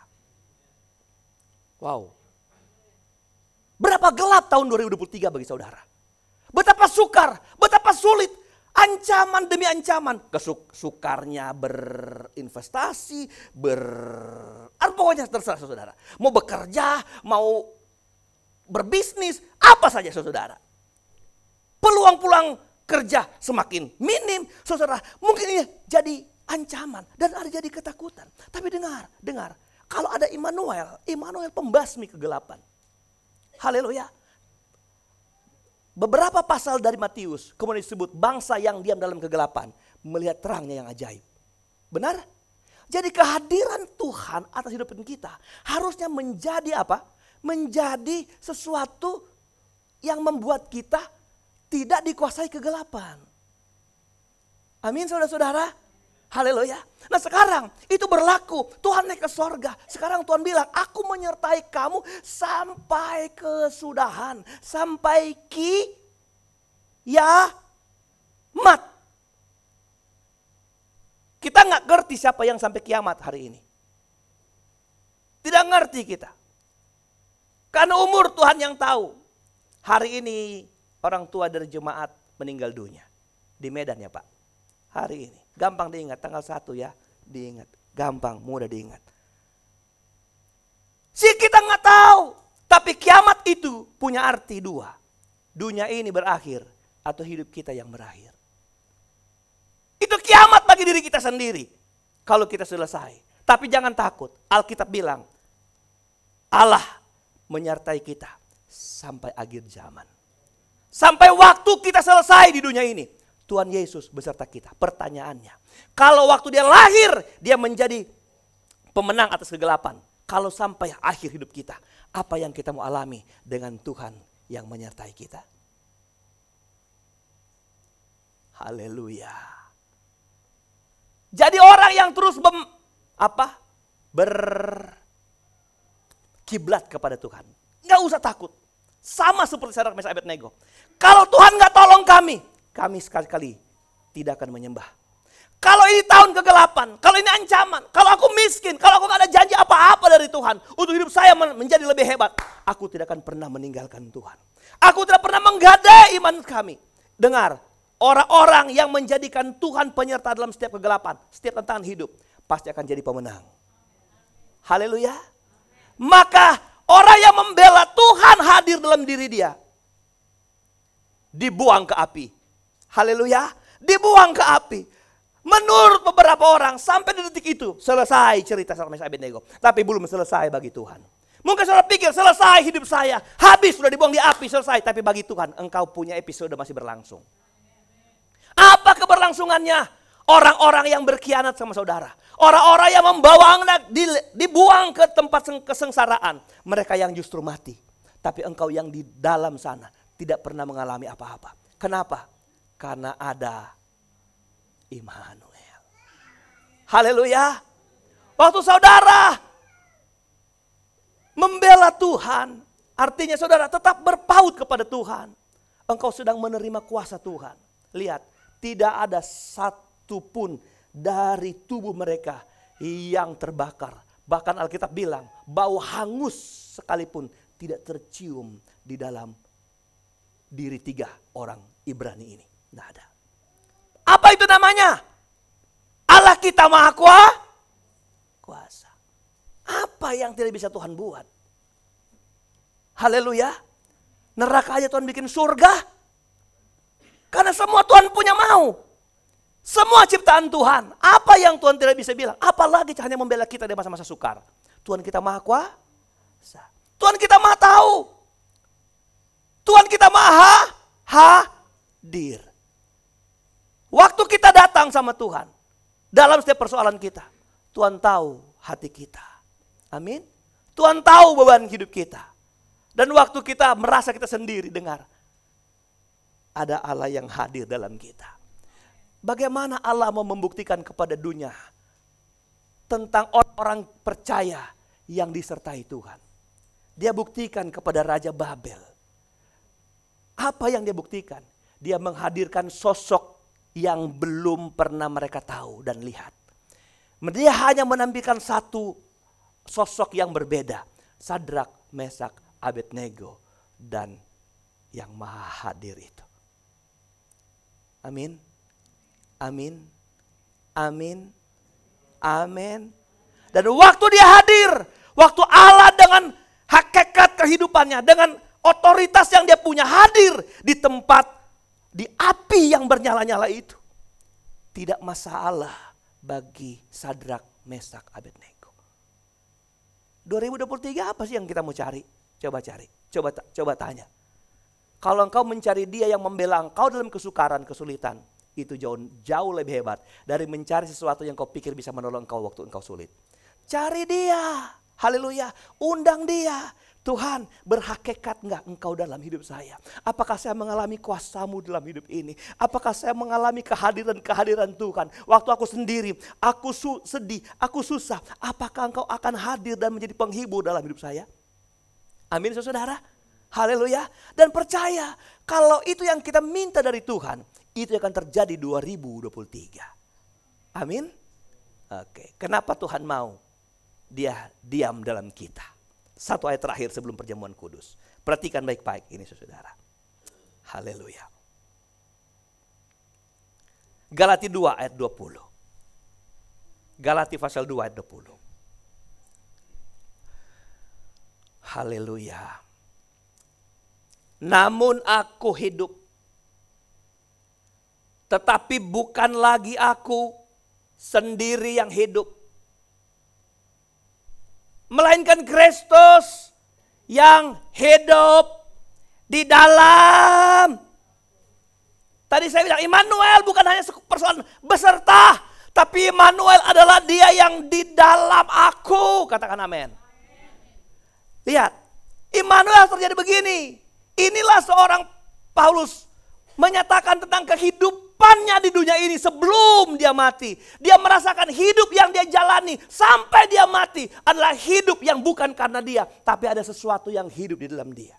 Wow. Berapa gelap tahun 2023 bagi saudara. Betapa sukar, betapa sulit. Ancaman demi ancaman. Sukarnya berinvestasi, pokoknya terserah saudara. Mau bekerja, mau berbisnis, apa saja saudara. Peluang-peluang kerja semakin minim, saudara. Mungkin ini jadi ancaman dan ada jadi ketakutan. Tapi dengar. Kalau ada Immanuel pembasmi kegelapan. Haleluya. Beberapa pasal dari Matius kemudian disebut bangsa yang diam dalam kegelapan melihat terangnya yang ajaib. Benar? Jadi kehadiran Tuhan atas hidup kita harusnya menjadi apa? Menjadi sesuatu yang membuat kita tidak dikuasai kegelapan. Amin saudara-saudara. Haleluya. Nah sekarang itu berlaku. Tuhan naik ke sorga. Sekarang Tuhan bilang, aku menyertai kamu sampai kesudahan. Sampai kiamat. Kita gak ngerti siapa yang sampai kiamat hari ini. Tidak ngerti kita. Karena umur Tuhan yang tahu. Hari ini orang tua dari jemaat meninggal dunia. Di Medan ya Pak. Hari ini. Gampang diingat, tanggal 1 ya. Diingat. Gampang, mudah diingat. Kita nggak tahu. Tapi kiamat itu punya arti 2. Dunia ini berakhir atau hidup kita yang berakhir. Itu kiamat bagi diri kita sendiri. Kalau kita selesai. Tapi jangan takut. Alkitab bilang, Allah menyertai kita sampai akhir zaman. Sampai waktu kita selesai di dunia ini. Tuhan Yesus beserta kita. Pertanyaannya, kalau waktu dia lahir, dia menjadi pemenang atas kegelapan. Kalau sampai akhir hidup kita, apa yang kita mau alami dengan Tuhan yang menyertai kita? Haleluya. Jadi orang yang terus berkiblat kepada Tuhan. Gak usah takut. Sama seperti Sadrak Mesak Abednego. Kalau Tuhan gak tolong kami sekali-kali tidak akan menyembah. Kalau ini tahun kegelapan, kalau ini ancaman, kalau aku miskin, kalau aku gak ada janji apa-apa dari Tuhan untuk hidup saya menjadi lebih hebat, aku tidak akan pernah meninggalkan Tuhan. Aku tidak pernah menggadai iman kami. Dengar, orang-orang yang menjadikan Tuhan penyerta dalam setiap kegelapan, setiap tantangan hidup, pasti akan jadi pemenang. Haleluya. Maka orang yang membela Tuhan hadir dalam diri dia, dibuang ke api. Haleluya, dibuang ke api. Menurut beberapa orang sampai di detik itu selesai cerita Sadrak Mesak Abednego. Tapi belum selesai bagi Tuhan. Mungkin saudara pikir selesai hidup saya, habis sudah dibuang di api selesai. Tapi bagi Tuhan engkau punya episode masih berlangsung. Apa keberlangsungannya? Orang-orang yang berkhianat sama saudara. Orang-orang yang membawa anak dibuang ke tempat kesengsaraan. Mereka yang justru mati. Tapi engkau yang di dalam sana tidak pernah mengalami apa-apa. Kenapa? Karena ada Immanuel. Haleluya. Waktu saudara membela Tuhan, artinya saudara tetap berpaut kepada Tuhan. Engkau sedang menerima kuasa Tuhan. Lihat, tidak ada satu pun dari tubuh mereka yang terbakar. Bahkan Alkitab bilang bau hangus sekalipun tidak tercium di dalam diri 3 orang Ibrani ini. Tidak ada. Apa itu namanya? Allah kita Maha Kuasa. Apa yang tidak bisa Tuhan buat? Haleluya. Neraka aja Tuhan bikin surga. Karena semua Tuhan punya mau. Semua ciptaan Tuhan. Apa yang Tuhan tidak bisa bilang? Apalagi hanya membela kita di masa-masa sukar. Tuhan kita Maha Kuasa. Tuhan kita Maha tahu. Tuhan kita Maha hadir. Waktu kita datang sama Tuhan. Dalam setiap persoalan kita. Tuhan tahu hati kita. Amin. Tuhan tahu beban hidup kita. Dan waktu kita merasa kita sendiri, dengar. Ada Allah yang hadir dalam kita. Bagaimana Allah mau membuktikan kepada dunia tentang orang-orang percaya yang disertai Tuhan. Dia buktikan kepada Raja Babel. Apa yang dia buktikan? Dia menghadirkan sosok yang belum pernah mereka tahu dan lihat. Dia hanya menampilkan satu sosok yang berbeda. Sadrak, Mesak, Abednego dan yang maha hadir itu. Amin. Amin. Amin. Amin. Dan waktu dia hadir, waktu Allah dengan hakikat kehidupannya, dengan otoritas yang dia punya hadir di tempat, di api yang bernyala-nyala itu. Tidak masalah bagi Sadrak, Mesak, Abednego. 2023 apa sih yang kita mau cari? Coba cari, coba tanya. Kalau engkau mencari dia yang membela engkau dalam kesukaran, kesulitan, itu jauh lebih hebat dari mencari sesuatu yang kau pikir bisa menolong engkau waktu engkau sulit. Cari dia, haleluya, undang dia. Tuhan, berhakikat enggak engkau dalam hidup saya? Apakah saya mengalami kuasa-Mu dalam hidup ini? Apakah saya mengalami kehadiran Tuhan? Waktu aku sendiri, aku sedih, aku susah. Apakah engkau akan hadir dan menjadi penghibur dalam hidup saya? Amin saudara. Haleluya. Dan percaya kalau itu yang kita minta dari Tuhan, itu akan terjadi 2023. Amin. Oke. Kenapa Tuhan mau dia diam dalam kita? Satu ayat terakhir sebelum perjamuan kudus. Perhatikan baik-baik ini saudara. Haleluya. Galati 2 ayat 20. Galati pasal 2 ayat 20. Haleluya. Namun aku hidup, tetapi bukan lagi aku sendiri yang hidup, melainkan Kristus yang hidup di dalam. Tadi saya bilang Immanuel bukan hanya persoalan beserta, tapi Immanuel adalah dia yang di dalam aku. Katakan amin. Lihat, Immanuel terjadi begini. Inilah seorang Paulus menyatakan tentang kehidupannya di dunia ini sebelum dia mati. Dia merasakan hidup yang dia jalani sampai dia mati adalah hidup yang bukan karena dia, tapi ada sesuatu yang hidup di dalam dia.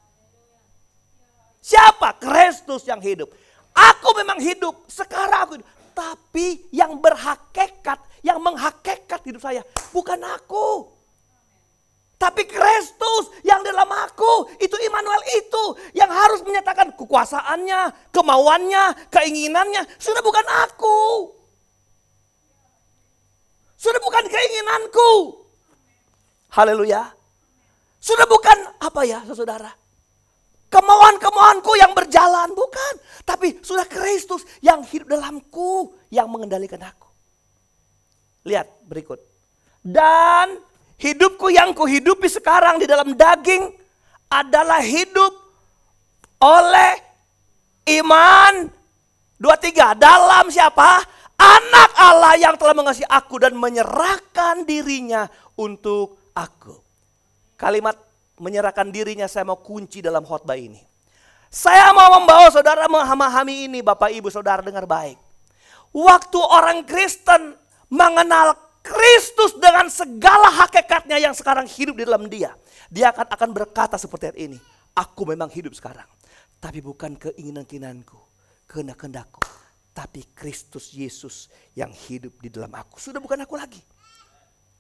Siapa? Kristus yang hidup. Aku memang hidup, sekarang aku hidup. Tapi yang berhakikat, yang menghakikat hidup saya bukan aku. Tapi Kristus yang dalam aku, itu Immanuel itu yang harus menyatakan kekuasaannya, kemauannya, keinginannya. Sudah bukan aku. Sudah bukan keinginanku. Haleluya. Sudah bukan apa ya saudara. Kemauan-kemauanku yang berjalan, bukan. Tapi sudah Kristus yang hidup dalamku, yang mengendalikan aku. Lihat berikut. Dan hidupku yang kuhidupi sekarang di dalam daging adalah hidup oleh iman 2:3. Dalam siapa? Anak Allah yang telah mengasihi aku dan menyerahkan dirinya untuk aku. Kalimat menyerahkan dirinya saya mau kunci dalam khotbah ini. Saya mau membawa saudara memahami ini, Bapak Ibu Saudara, dengar baik. Waktu orang Kristen mengenal Kristus dengan segala hakikatnya yang sekarang hidup di dalam dia, dia akan berkata seperti ini, aku memang hidup sekarang, tapi bukan keinginan-keinginanku, kehendak-kehendakku, tapi Kristus Yesus yang hidup di dalam aku. Sudah bukan aku lagi.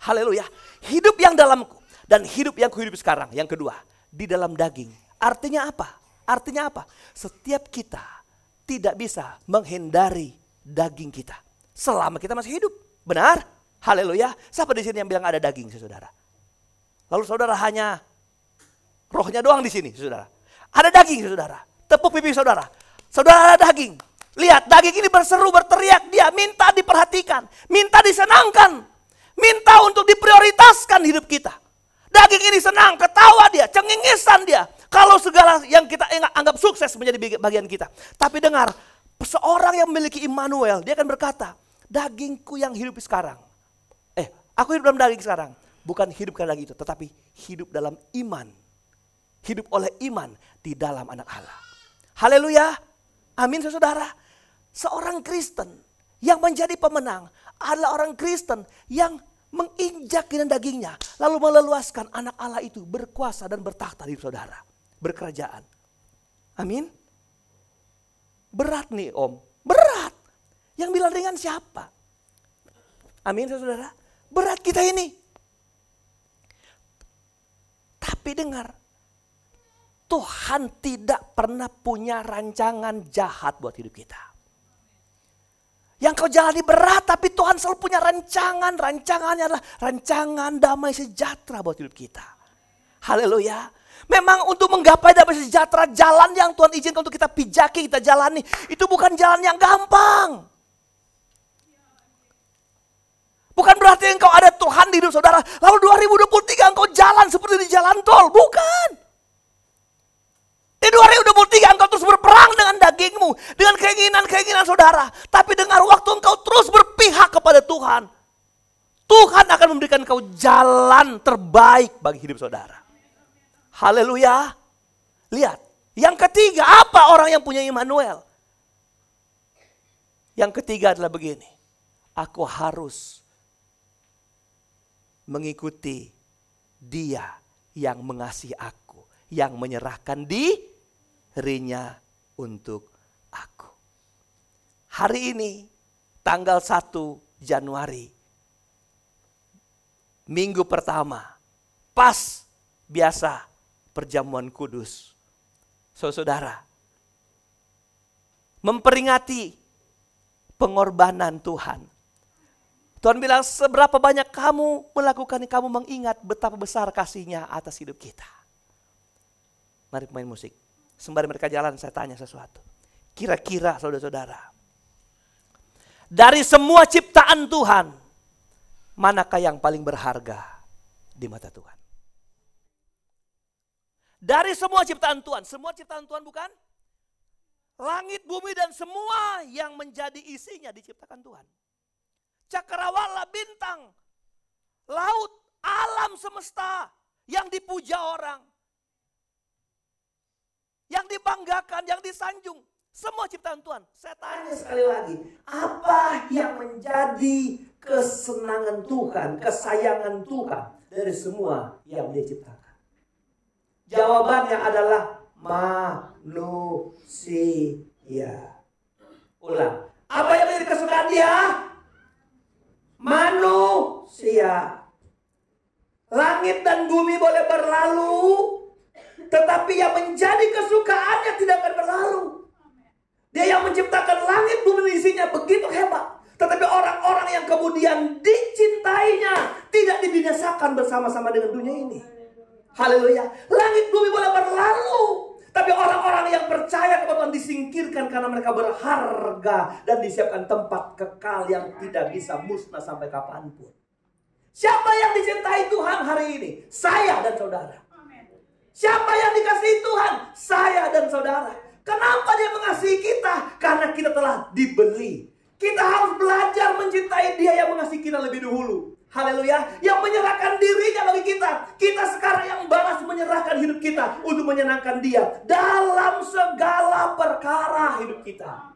Haleluya. Hidup yang dalamku dan hidup yang kuhidup sekarang. Yang kedua, di dalam daging. Artinya apa? Artinya apa? Setiap kita tidak bisa menghindari daging kita selama kita masih hidup. Benar? Haleluya. Siapa di sini yang bilang ada daging, saudara? Lalu saudara hanya rohnya doang di sini, saudara. Ada daging, saudara. Tepuk pipi saudara. Saudara ada daging. Lihat, daging ini berseru, berteriak. Dia minta diperhatikan, minta disenangkan, minta untuk diprioritaskan hidup kita. Daging ini senang, ketawa dia, cengengesan dia. Kalau segala yang kita anggap sukses menjadi bagian kita. Tapi dengar, seorang yang memiliki Immanuel, dia akan berkata, dagingku yang hidup sekarang. Aku hidup dalam daging sekarang. Bukan hidup karena daging itu, tetapi hidup dalam iman. Hidup oleh iman di dalam anak Allah. Haleluya. Amin saudara. Seorang Kristen yang menjadi pemenang adalah orang Kristen yang menginjak dengan dagingnya. Lalu meleluaskan anak Allah itu berkuasa dan bertakhta di saudara. Berkerajaan. Amin. Berat nih om. Berat. Yang bilang ringan siapa? Amin saudara. Berat kita ini. Tapi dengar. Tuhan tidak pernah punya rancangan jahat buat hidup kita. Yang kau jalani berat, tapi Tuhan selalu punya rancangan. Rancangannya adalah rancangan damai sejahtera buat hidup kita. Haleluya. Memang untuk menggapai damai sejahtera, jalan yang Tuhan izinkan untuk kita pijaki, kita jalani, itu bukan jalan yang gampang. Bukan berarti engkau ada Tuhan di hidup saudara, lalu 2023 engkau jalan seperti di jalan tol. Bukan. Di 2023 engkau terus berperang dengan dagingmu, dengan keinginan-keinginan saudara. Tapi dengar, waktu engkau terus berpihak kepada Tuhan, Tuhan akan memberikan engkau jalan terbaik bagi hidup saudara. Haleluya. Lihat, yang ketiga, apa orang yang punya Immanuel? Yang ketiga adalah begini, aku harus mengikuti Dia yang mengasihi aku, yang menyerahkan dirinya untuk aku. Hari ini tanggal 1 Januari, minggu pertama, pas biasa perjamuan kudus. Saudara, memperingati pengorbanan Tuhan. Tuhan bilang, seberapa banyak kamu melakukan, kamu mengingat betapa besar kasih-Nya atas hidup kita. Mari pemain musik. Sembari mereka jalan, saya tanya sesuatu. Kira-kira saudara-saudara, dari semua ciptaan Tuhan, manakah yang paling berharga di mata Tuhan? Dari semua ciptaan Tuhan bukan? Langit, bumi, dan semua yang menjadi isinya diciptakan Tuhan. Cakrawala, bintang, laut, alam semesta yang dipuja orang, yang dibanggakan, yang disanjung, semua ciptaan Tuhan. Saya tanya sekali lagi, apa yang menjadi kesenangan Tuhan, kesayangan Tuhan dari semua yang Dia ciptakan? Jawabannya adalah manusia. Ulang, apa yang menjadi kesukaan Dia? Manusia. Langit dan bumi boleh berlalu, tetapi yang menjadi kesukaannya tidak akan berlalu. Dia yang menciptakan langit bumi isinya begitu hebat, tetapi orang-orang yang kemudian dicintainya tidak dibinasakan bersama-sama dengan dunia ini. Haleluya. Langit bumi boleh berlalu, tapi orang-orang yang percaya kepada Tuhan disingkirkan karena mereka berharga dan disiapkan tempat kekal yang tidak bisa musnah sampai kapanpun. Siapa yang dicintai Tuhan hari ini? Saya dan saudara. Siapa yang dikasihi Tuhan? Saya dan saudara. Kenapa dia mengasihi kita? Karena kita telah dibeli. Kita harus belajar mencintai dia yang mengasihi kita lebih dahulu. Haleluya. Yang menyerahkan dirinya bagi kita. Kita sekarang yang balas menyerahkan hidup kita untuk menyenangkan dia dalam segala perkara hidup kita.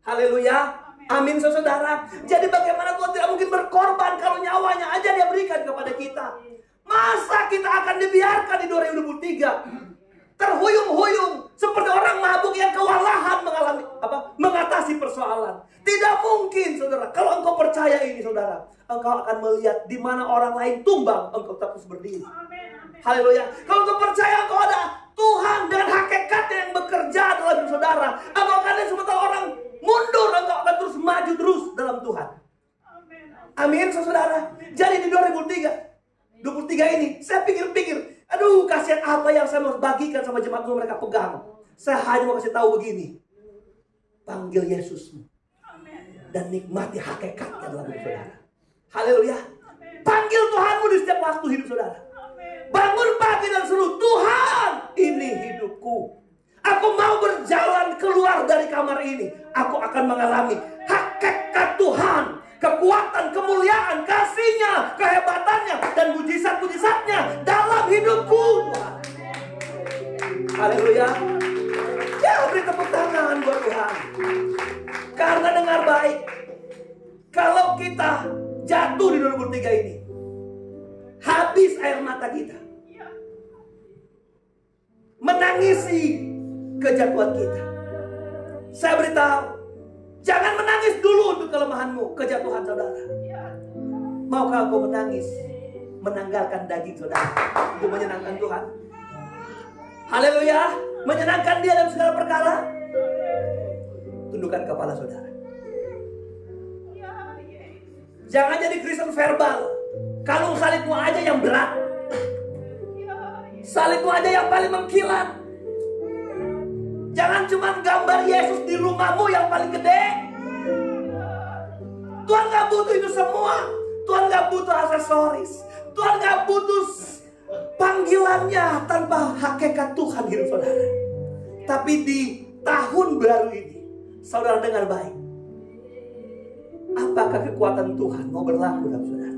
Haleluya. Amin saudara. Jadi bagaimana Tuhan tidak mungkin berkorban kalau nyawanya aja dia berikan kepada kita. Masa kita akan dibiarkan di 2023 terhuyung-huyung seperti orang mabuk yang kewalahan mengatasi persoalan? Tidak mungkin saudara. Kalau engkau percaya ini saudara, engkau akan melihat di mana orang lain tumbang, engkau terus berdiri. Haleluya. Kalau engkau percaya engkau ada Tuhan dengan hakikatnya yang bekerja dalam hidup saudara, engkau akan lihat sementara orang mundur, engkau akan terus maju terus dalam Tuhan. Amin saudara. Jadi di 2023 ini saya pikir-pikir, aduh kasihan apa yang saya mau bagikan sama jemaat mereka pegang. Saya hanya mau kasih tahu begini. Panggil Yesusmu dan nikmati hakikatnya dalam hidup saudara. Haleluya. Panggil Tuhanmu di setiap waktu hidup saudara. Bangun pagi dan seru, Tuhan ini hidupku. Aku mau berjalan keluar dari kamar ini. Aku akan mengalami hakikat Tuhan. Kekuatan, kemuliaan, kasih-Nya, kehebatannya, dan mujizat-mujizatnya dalam hidupku. Haleluya. Ya, beri tepuk tangan buat Tuhan. Karena dengar baik, kalau kita jatuh di 2023 ini, habis air mata kita, menangisi kejatuhan kita. Saya beritahu, jangan menangis dulu untuk kelemahanmu, kejatuhan saudara. Maukah kau menangis, menanggalkan daging saudara untuk menyenangkan Tuhan? Haleluya. Menyenangkan dia dalam segala perkara. Tundukkan kepala saudara. Jangan jadi Kristen verbal. Kalung salibmu aja yang berat, salibmu aja yang paling mengkilat. Jangan cuma gambar Yesus di rumahmu yang paling gede. Tuhan gak butuh itu semua. Tuhan gak butuh aksesoris. Tuhan gak butuh panggilannya tanpa hakikat Tuhan hidup saudara. Tapi di tahun baru ini, saudara dengar baik. Apakah kekuatan Tuhan mau berlaku dalam saudara?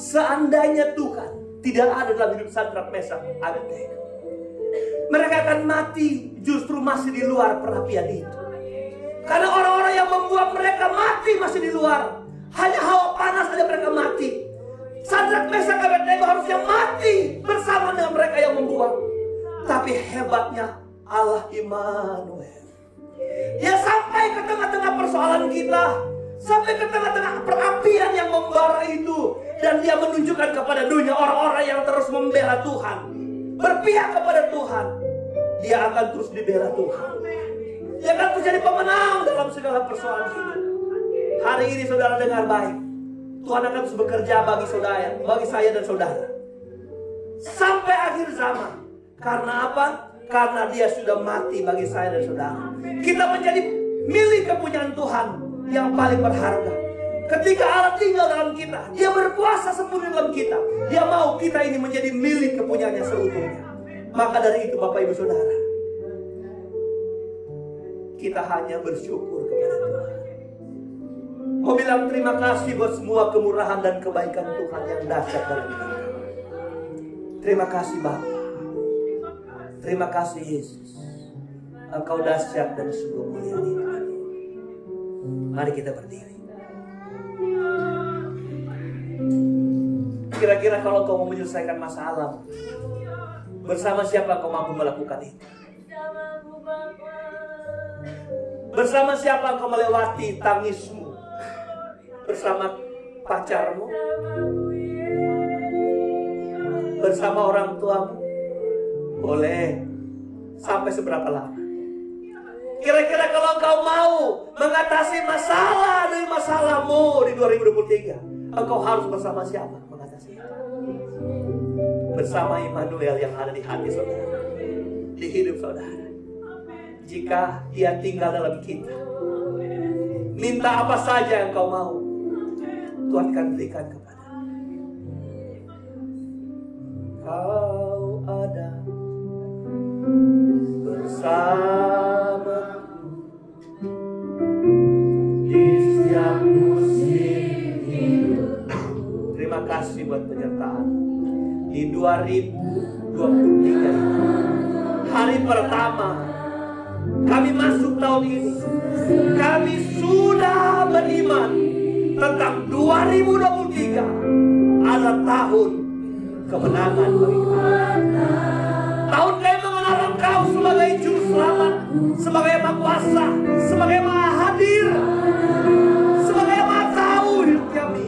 Seandainya Tuhan tidak ada dalam hidup Sadrak, Mesak, Abednego, mereka akan mati justru masih di luar perapian itu. Karena orang-orang yang membuang mereka mati masih di luar. Hanya hawa panas saja mereka mati. Sadrak, Mesak, Abednego harusnya mati bersama dengan mereka yang membuang. Tapi hebatnya Allah Immanuel, ya sampai ke tengah-tengah persoalan kita, sampai ke tengah-tengah perapian yang membara itu, dan dia menunjukkan kepada dunia orang-orang yang terus membela Tuhan, berpihak kepada Tuhan. Dia akan terus dibela Tuhan. Dia akan terus jadi pemenang dalam segala persoalan hidup. Hari ini saudara dengar baik, Tuhan akan terus bekerja bagi saudara, bagi saya dan saudara, sampai akhir zaman. Karena apa? Karena dia sudah mati bagi saya dan saudara. Kita menjadi milik kepunyaan Tuhan yang paling berharga. Ketika Allah tinggal dalam kita, dia berkuasa sepenuhnya dalam kita. Dia mau kita ini menjadi milik kepunyaannya seutuhnya. Maka dari itu Bapak Ibu Saudara, kita hanya bersyukur kepada Tuhan. Mau bilang terima kasih buat semua kemurahan dan kebaikan Tuhan yang dahsyat dalam hidup kita. Terima kasih Bapa. Terima kasih Yesus. Engkau dahsyat dan sungguh mulia. Mari kita berdiri. Kira-kira kalau kau mau menyelesaikan masalah, bersama siapa kau mampu melakukan itu? Bersama siapa kau melewati tangismu? Bersama pacarmu? Bersama orang tuamu? Boleh. Sampai seberapa lama? Kira-kira kalau kau mau mengatasi masalah dari masalahmu di 2023, engkau harus bersama siapa mengatasi itu? Bersama Immanuel yang ada di hati saudara, di hidup saudara. Jika dia tinggal dalam kita, minta apa saja yang kau mau, Tuhan akan berikan kepada. Kau ada bersama kasih buat penyertaan. Di 2023 ini, hari pertama kami masuk tahun ini, kami sudah beriman tentang 2023 adalah tahun kemenangan bagi kami. Tahun kami mengenal Engkau sebagai Juru Selamat, sebagai Maha Kuasa, sebagai Maha Hadir, sebagai Maha Tahu hidup kami.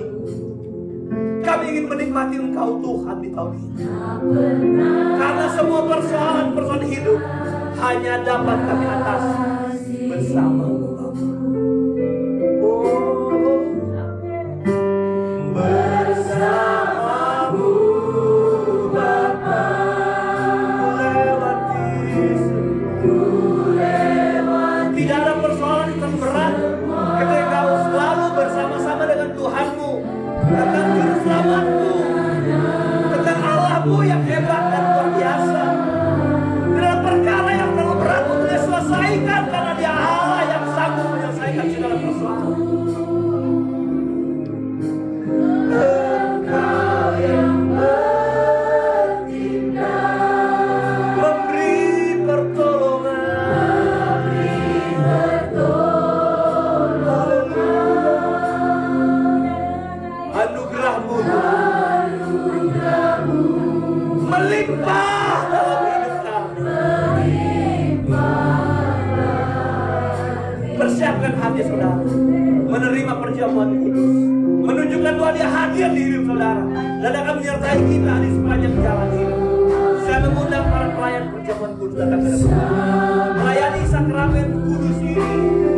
Kami ingin menikmati Engkau Tuhan di tahun ini. Karena semua persoalan hidup hanya dapat kami atasi bersama-mu. Bersamamu Bapa, tidak ada persoalan yang terberat ketika kau selalu bersama-sama dengan Tuhanmu, tentang Juru Selamatmu, tentang Allahmu yang hebat dan luar biasa. Tidak ada perkara yang terlalu berat untuk diselesaikan, karena Dia Allah yang sanggup menyelesaikan segala persoalan. Engkau yang bertindak, memberi pertolongan, anugerah-Mu melimpah dalam hidup kami. Persiapkan hati saudara menerima perjamuan kudus, menunjukkan bahwa Dia hadir di hidup saudara dan akan menyertai kita di sepanjang jalan hidup. Saya mengundang para pelayan perjamuan kudus datang ke depan, melayani sakramen kudus ini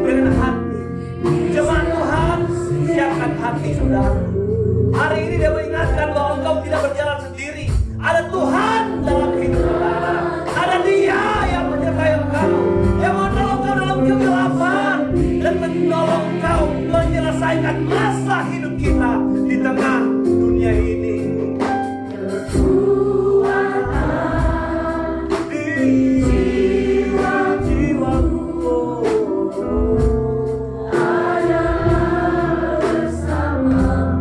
dengan hati. Jemaat Tuhan, siapkan hati saudara. Hari ini Dia mengingatkan bahwa engkau tidak berjalan sendiri. Ada Tuhan dalam hidup saudara. Ada Dia yang menyertai engkau, yang menolong engkau dalam kegelapan dan menolong engkau menyelesaikan masa hidup kita di tengah dunia ini. Di jiwa-jiwaku adalah bersama.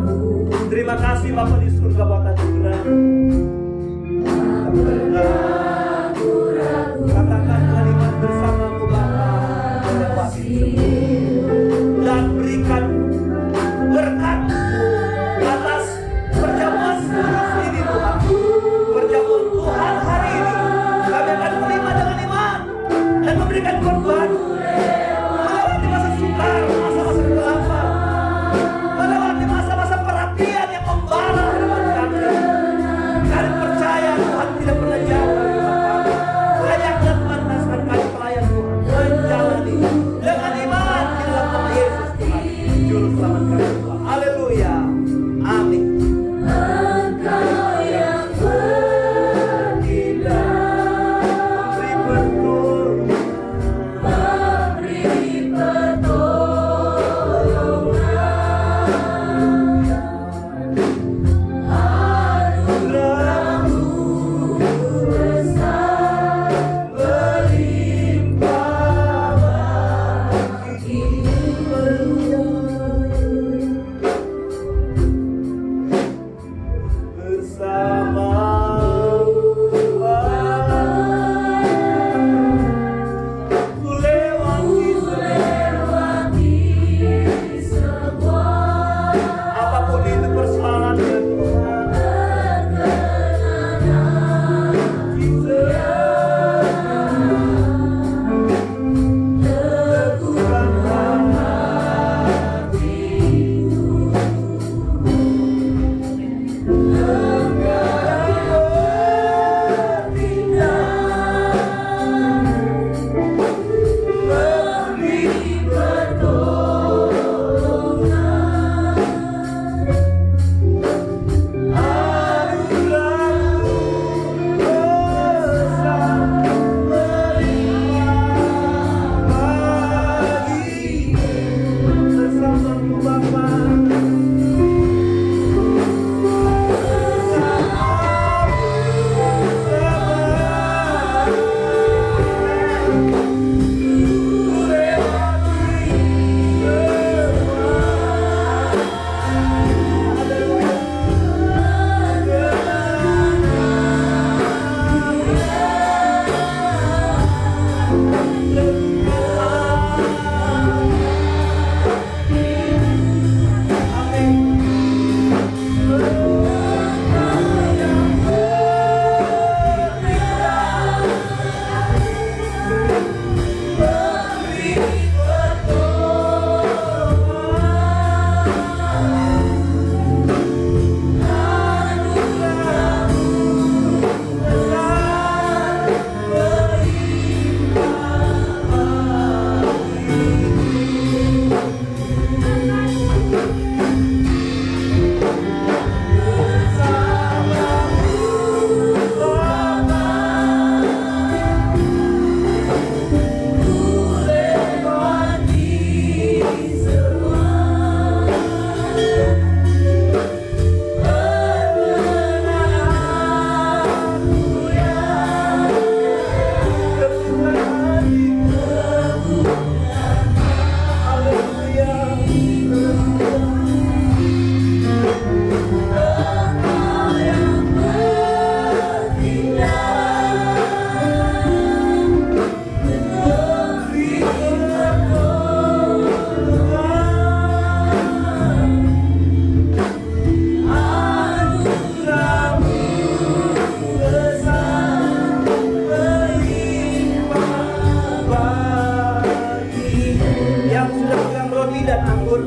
roti dan anggur,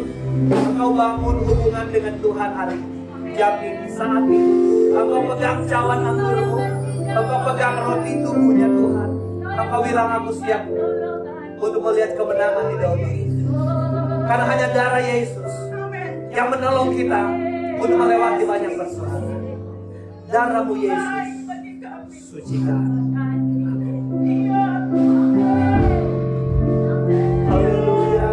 engkau bangun hubungan dengan Tuhan hari ini. Jam ini, saat ini, engkau pegang cawan anggurmu, engkau pegang roti tubuhnya Tuhan. Engkau bilang aku siap untuk melihat kemenangan di dalam ini. Karena hanya darah Yesus yang menolong kita untuk melewati banyak persoalan. Darah-Mu Yesus, sucikan. Haleluya.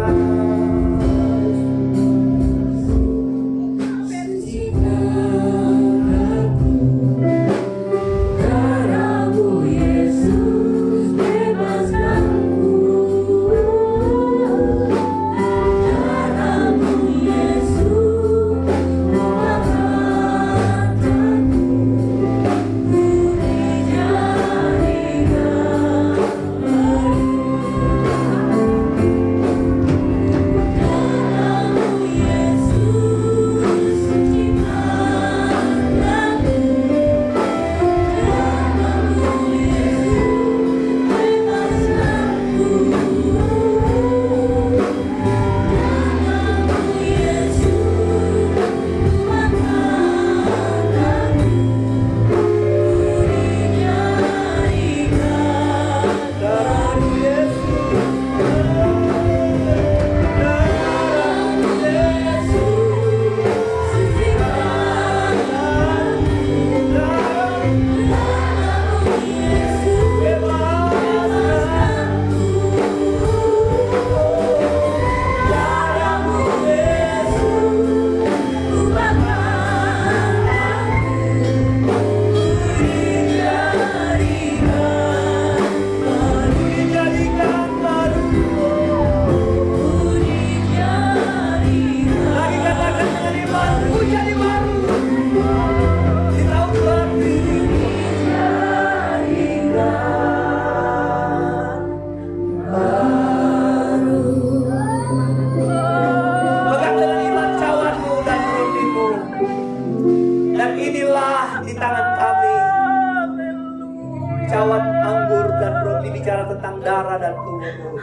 cawan anggur dan roti bicara tentang darah dan tubuh.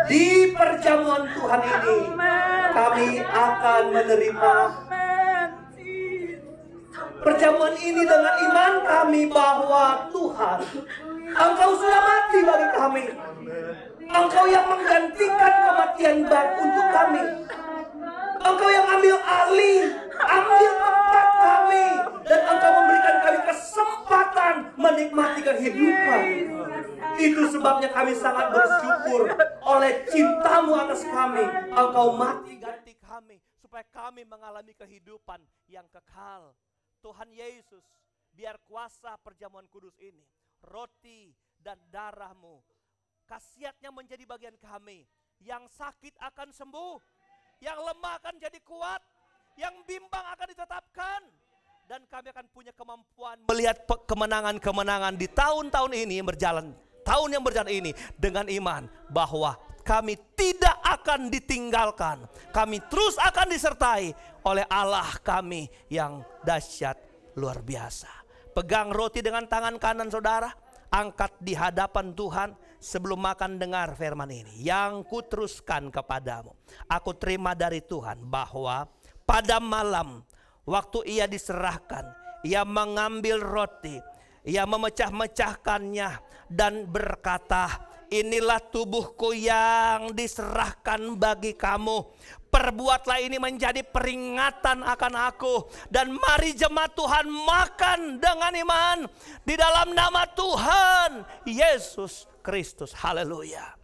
Di perjamuan Tuhan ini kami akan menerima perjamuan ini dengan iman kami bahwa Tuhan, Engkau sudah mati bagi kami. Engkau yang menggantikan kematian baru untuk kami. Engkau yang ambil alih, ambil tempat kami, dan Engkau memberikan kami kesempatan menikmati kehidupan. Itu sebabnya kami sangat bersyukur oleh cintamu atas kami. Engkau mati ganti kami supaya kami mengalami kehidupan yang kekal. Tuhan Yesus, biar kuasa perjamuan kudus ini, roti dan darah-Mu, khasiatnya menjadi bagian kami. Yang sakit akan sembuh, yang lemah akan jadi kuat, yang bimbang akan ditetapkan. Dan kami akan punya kemampuan melihat kemenangan-kemenangan di tahun-tahun ini berjalan. Tahun yang berjalan ini dengan iman bahwa kami tidak akan ditinggalkan. Kami terus akan disertai oleh Allah kami yang dahsyat luar biasa. Pegang roti dengan tangan kanan saudara, angkat di hadapan Tuhan. Sebelum makan dengar firman ini yang kuteruskan kepadamu. Aku terima dari Tuhan bahwa pada malam waktu ia diserahkan, ia mengambil roti, ia memecah-mecahkannya dan berkata, inilah tubuhku yang diserahkan bagi kamu. Perbuatlah ini menjadi peringatan akan aku. Dan mari jemaat Tuhan makan dengan iman di dalam nama Tuhan Yesus Kristus. Haleluya.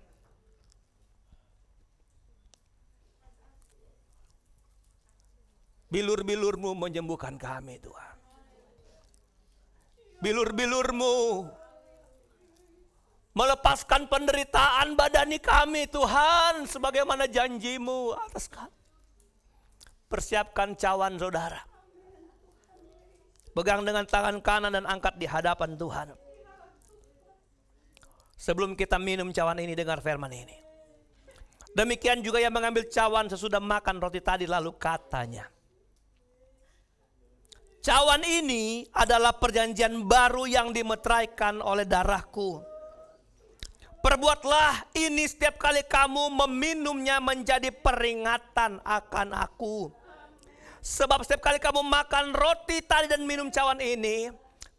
Bilur-bilur-Mu menyembuhkan kami Tuhan. Bilur-bilur-Mu melepaskan penderitaan badani kami Tuhan, sebagaimana janji-Mu atas kami. Persiapkan cawan saudara. Pegang dengan tangan kanan dan angkat di hadapan Tuhan. Sebelum kita minum cawan ini, dengar firman ini. Demikian juga yang mengambil cawan sesudah makan roti tadi, lalu katanya, cawan ini adalah perjanjian baru yang dimeteraikan oleh darahku. Perbuatlah ini setiap kali kamu meminumnya menjadi peringatan akan aku. Sebab setiap kali kamu makan roti tadi dan minum cawan ini,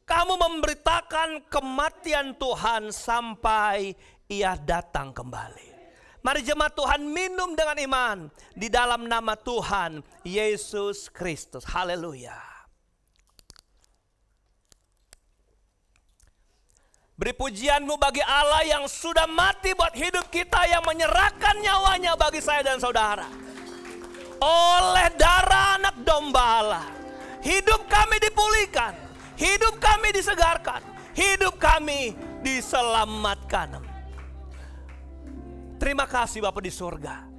kamu memberitakan kematian Tuhan sampai Ia datang kembali. Mari jemaat Tuhan minum dengan iman di dalam nama Tuhan Yesus Kristus. Haleluya. Beri pujianmu bagi Allah yang sudah mati buat hidup kita, yang menyerahkan nyawanya bagi saya dan saudara. Oleh darah anak domba Allah, hidup kami dipulihkan, hidup kami disegarkan, hidup kami diselamatkan. Terima kasih Bapa di surga.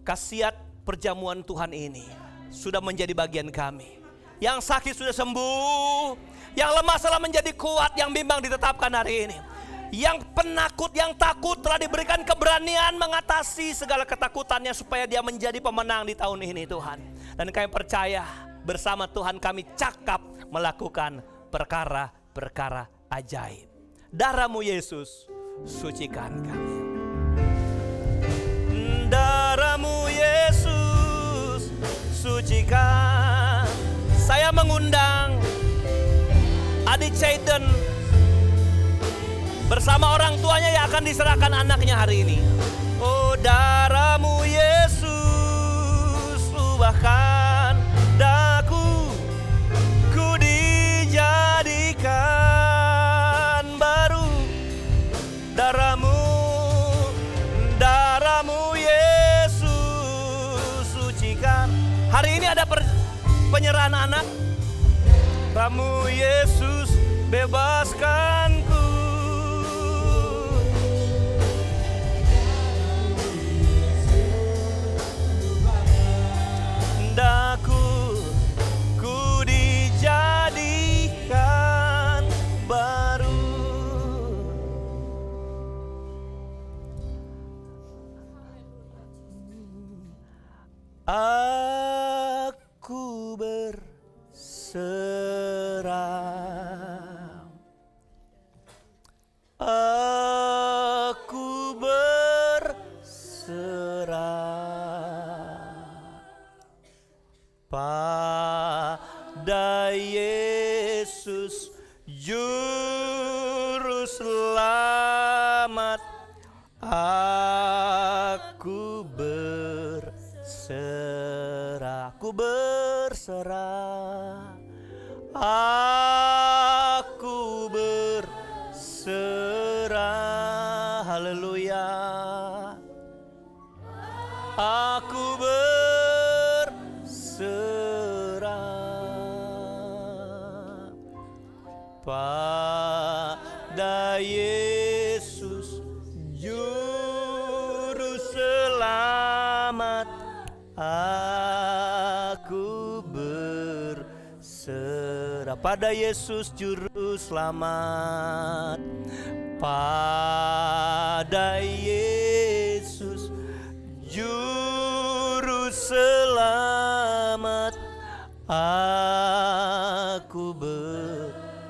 Khasiat perjamuan Tuhan ini sudah menjadi bagian kami. Yang sakit sudah sembuh, yang lemah telah menjadi kuat, yang bimbang ditetapkan hari ini. Yang penakut, yang takut telah diberikan keberanian mengatasi segala ketakutannya supaya dia menjadi pemenang di tahun ini Tuhan. Dan kami percaya bersama Tuhan kami cakap melakukan perkara-perkara ajaib. Darah-Mu Yesus sucikan kami. Darah-Mu Yesus sucikan. Saya mengundang adik Cayden bersama orang tuanya yang akan diserahkan anaknya hari ini. Oh, darah-Mu Yesus ubahkan daku, ku dijadikan baru. Darah-Mu Yesus sucikan. Hari ini ada penyerahan anak. Darah-Mu Yesus bebaskanku. Daku, ku dijadikan baru. Aku berserah, aku berserah pada Yesus Juru Selamat. Aku berserah, aku berserah, aku berserah. Haleluya. Aku berserah pada Yesus Juru Selamat. Aku berserah pada Yesus Juru Selamat, pada Yesus Juru Selamat. Aku berserah.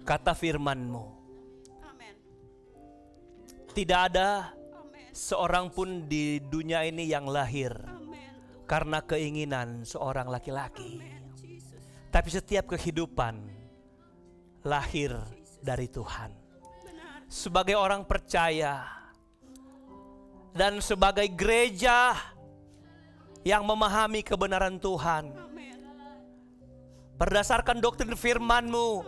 Kata firman-Mu, tidak ada seorang pun di dunia ini yang lahir karena keinginan seorang laki-laki. Tapi setiap kehidupan lahir dari Tuhan. Sebagai orang percaya dan sebagai gereja yang memahami kebenaran Tuhan, berdasarkan doktrin firman-Mu,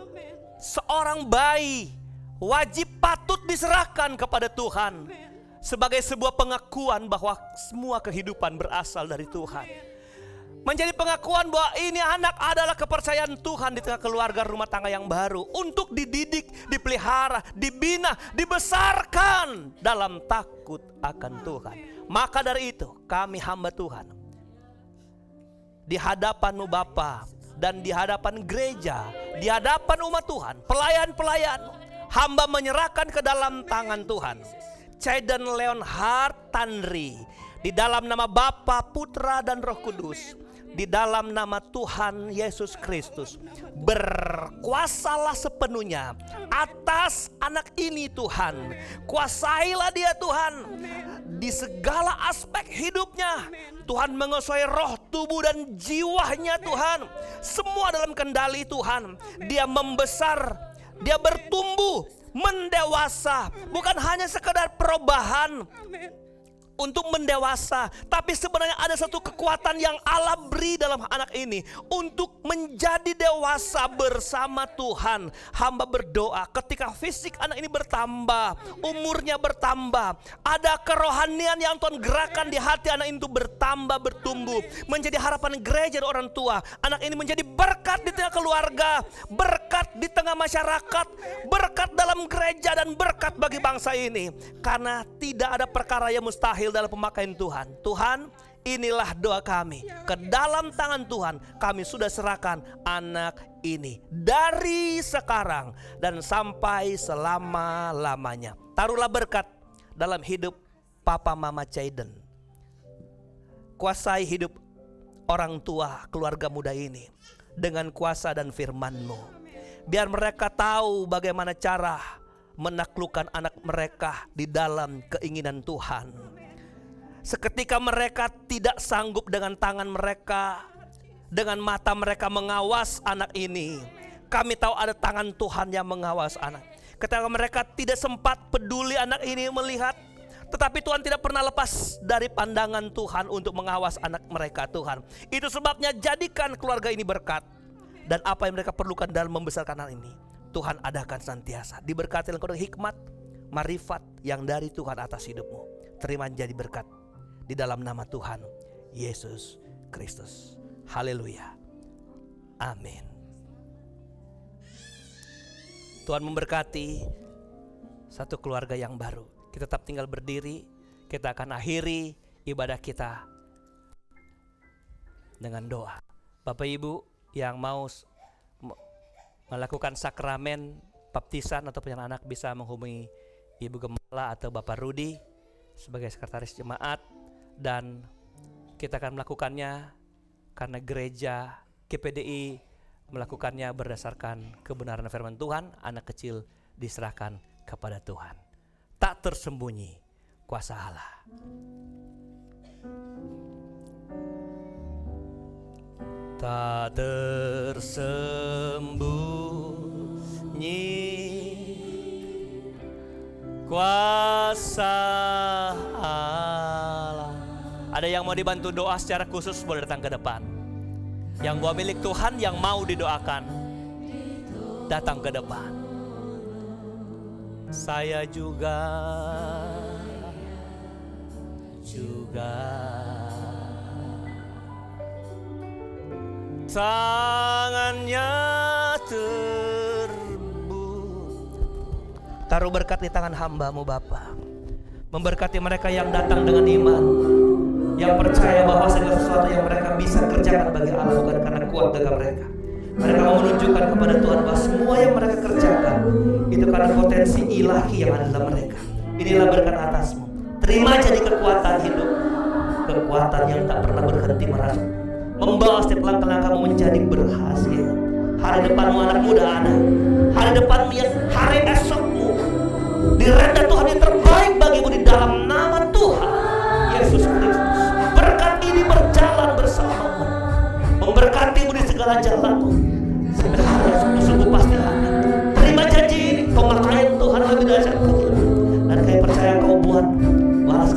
seorang bayi wajib patut diserahkan kepada Tuhan sebagai sebuah pengakuan bahwa semua kehidupan berasal dari Tuhan. Menjadi pengakuan bahwa ini anak adalah kepercayaan Tuhan di tengah keluarga rumah tangga yang baru, untuk dididik, dipelihara, dibina, dibesarkan dalam takut akan Tuhan. Maka dari itu kami hamba Tuhan di hadapan-Mu Bapa dan di hadapan gereja, di hadapan umat Tuhan, pelayan-pelayan, hamba menyerahkan ke dalam tangan Tuhan Cayden Leonhard Tanri, di dalam nama Bapa, Putra dan Roh Kudus, di dalam nama Tuhan Yesus Kristus. Berkuasalah sepenuhnya atas anak ini Tuhan. Kuasailah dia Tuhan di segala aspek hidupnya. Tuhan menguasai roh, tubuh dan jiwanya Tuhan. Semua dalam kendali Tuhan. Dia membesar, dia bertumbuh, mendewasa. Bukan hanya sekedar perubahan untuk mendewasa, tapi sebenarnya ada satu kekuatan yang Allah beri dalam anak ini untuk menjadi dewasa bersama Tuhan. Hamba berdoa ketika fisik anak ini bertambah, umurnya bertambah, ada kerohanian yang Tuhan gerakan di hati anak ini untuk bertambah, bertumbuh, menjadi harapan gereja dan orang tua. Anak ini menjadi berkat di tengah keluarga, berkat di tengah masyarakat, berkat dalam gereja dan berkat bagi bangsa ini. Karena tidak ada perkara yang mustahil dalam pemakaian Tuhan. Tuhan, inilah doa kami. Ke dalam tangan Tuhan kami sudah serahkan anak ini dari sekarang dan sampai selama-lamanya. Taruhlah berkat dalam hidup Papa Mama Caiden. Kuasai hidup orang tua keluarga muda ini dengan kuasa dan firman-Mu. Biar mereka tahu bagaimana cara menaklukkan anak mereka di dalam keinginan Tuhan. Seketika mereka tidak sanggup dengan tangan mereka, dengan mata mereka mengawas anak ini, kami tahu ada tangan Tuhan yang mengawas anak. Ketika mereka tidak sempat peduli anak ini melihat, tetapi Tuhan tidak pernah lepas dari pandangan Tuhan untuk mengawas anak mereka Tuhan. Itu sebabnya jadikan keluarga ini berkat. Dan apa yang mereka perlukan dalam membesarkan anak ini, Tuhan adakan senantiasa. Diberkati dengan hikmat, marifat yang dari Tuhan atas hidupmu. Terima jadi berkat di dalam nama Tuhan Yesus Kristus. Haleluya. Amin. Tuhan memberkati satu keluarga yang baru. Kita tetap tinggal berdiri. Kita akan akhiri ibadah kita dengan doa. Bapak Ibu yang mau melakukan sakramen baptisan atau penyertaan anak bisa menghubungi Ibu Gembala atau Bapak Rudi sebagai sekretaris jemaat. Dan kita akan melakukannya karena gereja GPDI melakukannya berdasarkan kebenaran firman Tuhan. Anak kecil diserahkan kepada Tuhan. Tak tersembunyi kuasa Allah. Tak tersembunyi kuasa Allah. Ada yang mau dibantu doa secara khusus boleh datang ke depan. Yang buah milik Tuhan yang mau didoakan datang ke depan. Saya juga tangannya taruh berkat di tangan hamba-Mu Bapa. Memberkati mereka yang datang dengan iman, yang percaya bahwa segala sesuatu yang mereka bisa kerjakan bagi Allah bukan karena kuat dalam mereka. Mereka mau menunjukkan kepada Tuhan bahwa semua yang mereka kerjakan itu karena potensi ilahi yang ada dalam mereka. Inilah berkat atas-Mu. Terima jadi kekuatan hidup, kekuatan yang tak pernah berhenti merasuk, membawa setiap langkah-langkahmu menjadi berhasil. Hari depanmu anak muda anak, hari depanmu yang hari esokmu direnda Tuhan yang terbaik bagimu di dalam nama Tuhan Yesus Kristus. Berkat ini berjalan bersamamu, memberkatimu di segala jalanmu sampai hari esokmu sungguh pasti ada. Terima janji ini, pemakaian Tuhan lebih dahsyat lagi. Dan kami percaya Kau buat balas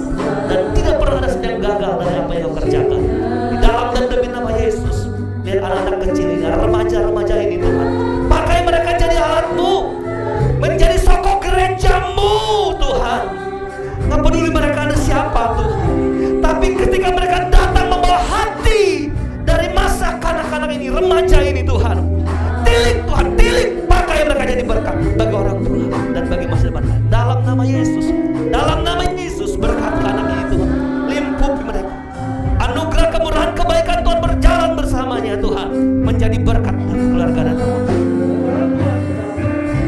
dan tidak pernah ada yang gagal dari apa yang Kau kerjakan di dalam dan demi nama Yesus. Lihat anak-anak kecil ini, remaja-remaja ini Tuhan, pakai mereka jadi alat-Mu, menjadi sokok gereja-Mu Tuhan. Nggak peduli mereka ada siapa Tuhan, tapi ketika mereka datang membawa hati dari masa kanak-kanak ini, remaja ini Tuhan, tilik Tuhan, tilik, pakai mereka jadi berkat bagi orang tua dan bagi masa depan. Dalam nama Yesus, dalam nama Yesus, berkati anak ini Tuhan, limpuhi mereka. Anugerah kemurahan kebaikan Tuhan berjalan bersamanya Tuhan, menjadi berkat bagi keluarga dan teman.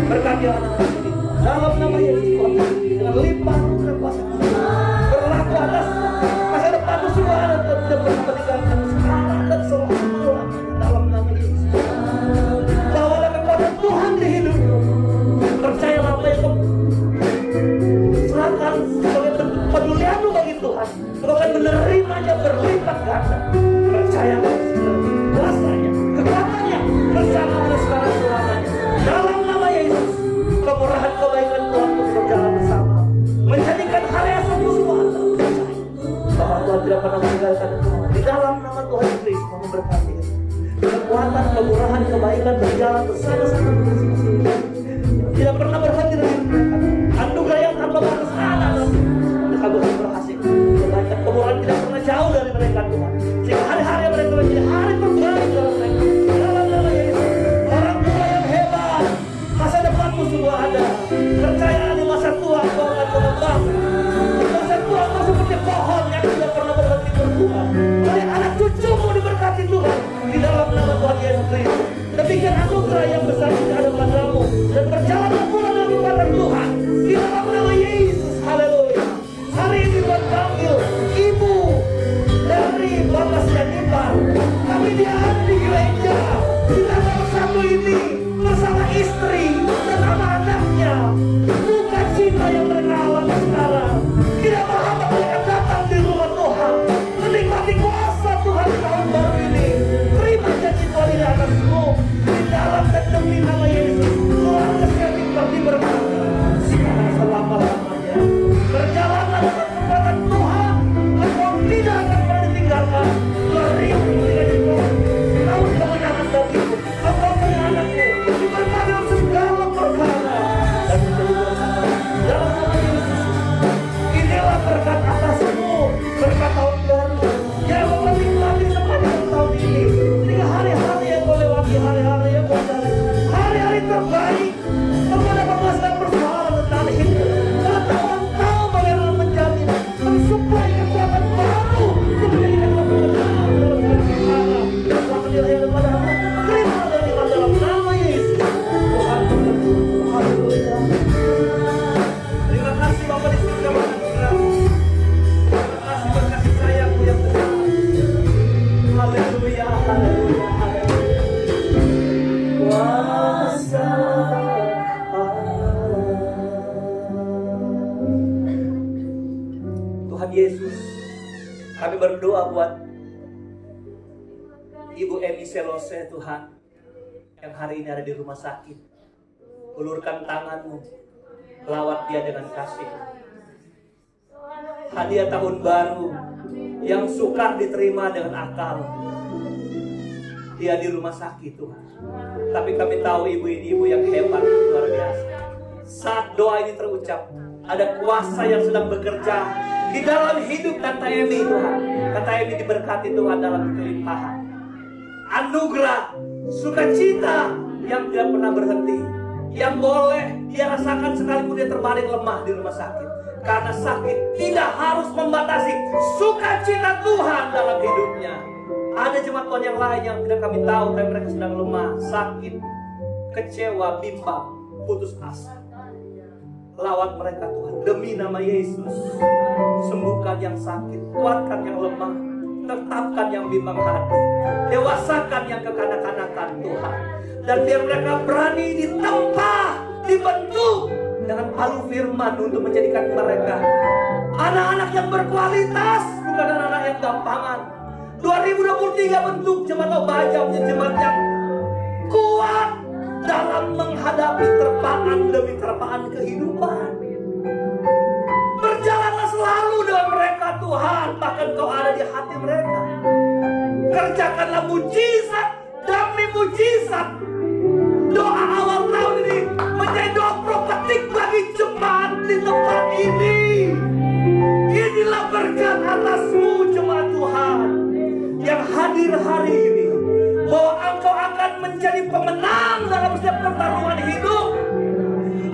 Berkati anak-anak ini dalam nama Yesus Tuhan, dengan limpah anugerah kuasa berlaku atas masa depanmu semua, dan tidak pernah meninggalkan sekarang dan selalu. kebaikan berjalan bersama-sama dengan Yesus. Tidak pernah berhenti dari mereka. Anugerah yang tanpa batas ada dalam mereka berhasil. Kebaikan kemurahan tidak pernah jauh dari mereka Tuhan. Sehingga hari-hari mereka menjadi hari terbaik dalam mereka. Dalam nama Yesus. Orang tua yang hebat, masa depanmu semua ada. Percayaan di masa tua kau akan mengembang. Masa tua kau seperti pohon yang tidak pernah berhenti berbuah. Oleh anak cucumu diberkati Tuhan di dalam nama Tuhan Yesus Kristus. Demikian anugerah yang besar di hadapan kamu dan berjalanlah pula dalam kekuatan Tuhan di dalam nama Yesus. Haleluya. Hari ini Tuhan panggil ibu dari bapak dan ipar. Kami dihadir di gereja di tanggal 1 ini bersama istri dan anak-anaknya. Bukan cinta yang mereka alami sekarang. Tidak menghambat mereka datang di rumah Tuhan, menikmati kuasa Tuhan di tahun baru ini. Terima janji Tuhan di atasmu di dalam dan demi nama Yesus. Keluarga sekali berkati sekarang selama-lamanya. Berjalanlah dengan kekuatan Tuhan. Engkau tidak akan pernah ditinggalkan. Berimu dengan Tuhan. Tahu kemenangan bagimu. Engkau punya anakmu diberkati dalam segala perkara dan menjadi bersama dalam nama Yesus. Inilah berkat atasmu, berkat tahun baru yang kau nikmati sepanjang tahun ini. Hingga hari-hari yang kau lewati, hari-hari yang kau cari, hari-hari terbaik. Engkau dapat merasakan persoalan tentang hidup. Pengetahuan tahu bagaimana menjamin, mensuplai kekuatan baru untuk menjadikan kau berkenan dalam segala dan selama nilai padamu. Terima dari dalam nama Yesus. Tuhan berkati. Haleluya. Terima kasih Bapa di surga menganugerahmu. Terima kasih berkasih sayangmu yang besar. Haleluya, haleluya, haleluya. Kuasa Allah. Tuhan Yesus, kami berdoa buat Ibu Emi Selose Tuhan yang hari ini ada di rumah sakit. Ulurkan tanganmu, lawat dia dengan kasih. Hadiah tahun baru yang sukar diterima dengan akal. Dia di rumah sakit Tuhan. Tapi kami tahu ibu ini ibu yang hebat, luar biasa. Saat doa ini terucap, ada kuasa yang sedang bekerja di dalam hidup Tante Emi Tuhan. Tante Emi diberkati Tuhan dalam kelimpahan. Anugerah, sukacita yang tidak pernah berhenti, yang boleh dia rasakan sekalipun dia terbaring lemah di rumah sakit. Karena sakit tidak harus membatasi sukacita Tuhan dalam hidupnya. Ada jemaat Tuhan yang lain yang tidak kami tahu, tapi mereka sedang lemah, sakit, kecewa, bimbang, putus asa. Lawat mereka Tuhan demi nama Yesus. Sembuhkan yang sakit, kuatkan yang lemah, tetapkan yang bimbang hati, dewasakan yang kekanak-kanakan Tuhan. Dan biar mereka berani ditempa, dibentuk dengan palu firman untuk menjadikan mereka anak-anak yang berkualitas, bukan anak-anak yang gampangan. 2023 bentuk jemaat Obaja menjadi jemaat yang kuat dalam menghadapi terpaan demi terpaan kehidupan. Berjalanlah selalu dengan mereka Tuhan, bahkan kau ada di hati mereka. Kerjakanlah mujizat demi mujizat. Doa awal tahun ini menjadi doa profetik bagi jemaat di tempat ini. Inilah berkat atasmu jemaat Tuhan yang hadir hari ini, bahwa engkau akan menjadi pemenang dalam setiap pertarungan hidup.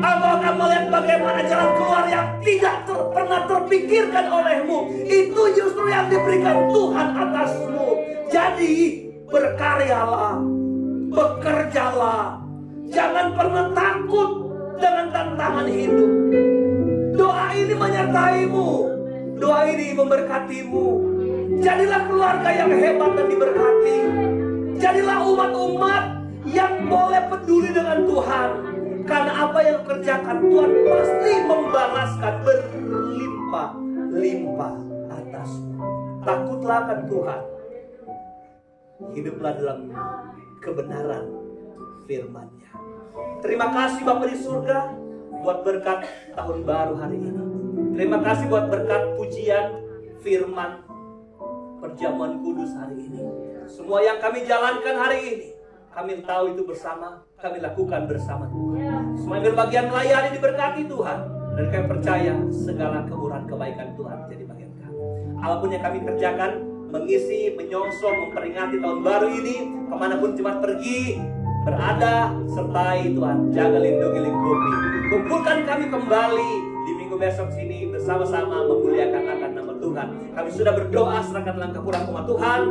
Engkau akan melihat bagaimana jalan keluar yang tidak pernah terpikirkan olehmu. Itu justru yang diberikan Tuhan atasmu. Jadi berkaryalah, bekerjalah, jangan pernah takut dengan tantangan hidup. Doa ini menyertaimu, doa ini memberkatimu. Jadilah keluarga yang hebat dan diberkati. Jadilah umat-umat yang boleh peduli dengan Tuhan. Karena apa yang kerjakan Tuhan pasti membalaskan berlimpah-limpah atasmu. Takutlah akan Tuhan. Hiduplah dalam kebenaran firman-Nya. Terima kasih Bapa di surga buat berkat tahun baru hari ini. Terima kasih buat berkat pujian firman perjamuan kudus hari ini. Semua yang kami jalankan hari ini, kami tahu itu bersama, kami lakukan bersama Tuhan. Semua yang berbagian melayani diberkati Tuhan. Dan kami percaya segala kemurahan kebaikan Tuhan jadi bagian kami. Apapun yang kami kerjakan, mengisi, menyongsong, memperingati tahun baru ini, kemanapun jemaat pergi, berada, sertai Tuhan. Jaga, lindungi, lingkupi. Kumpulkan kami kembali di minggu besok sini bersama-sama memuliakan akan nama Tuhan. Kami sudah berdoa, serahkan dalam kepulauan umat Tuhan.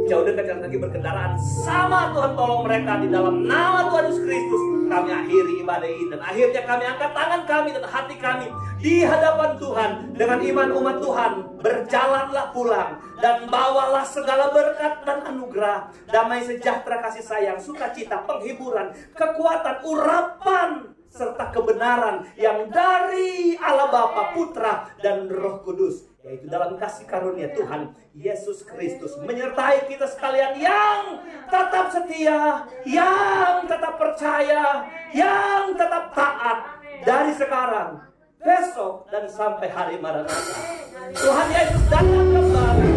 Jauh dekat jangan lagi berkendaraan, sama Tuhan tolong mereka di dalam nama Tuhan Yesus Kristus. Kami akhiri ibadah ini dan akhirnya kami angkat tangan kami dan hati kami di hadapan Tuhan dengan iman umat Tuhan. Berjalanlah pulang dan bawalah segala berkat dan anugerah, damai sejahtera, kasih sayang, sukacita, penghiburan, kekuatan, urapan serta kebenaran yang dari Allah Bapa, Putra dan Roh Kudus, yaitu dalam kasih karunia Tuhan Yesus Kristus menyertai kita sekalian yang tetap setia, yang tetap percaya, yang tetap taat dari sekarang, besok, dan sampai hari Maranatha. Tuhan Yesus datang kembali.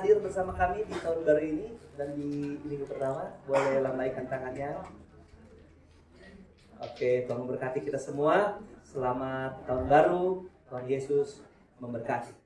Bersama kami di tahun baru ini dan di minggu pertama, boleh lambaikan tangannya. Oke, Tuhan memberkati kita semua. Selamat tahun baru, Tuhan Yesus memberkati.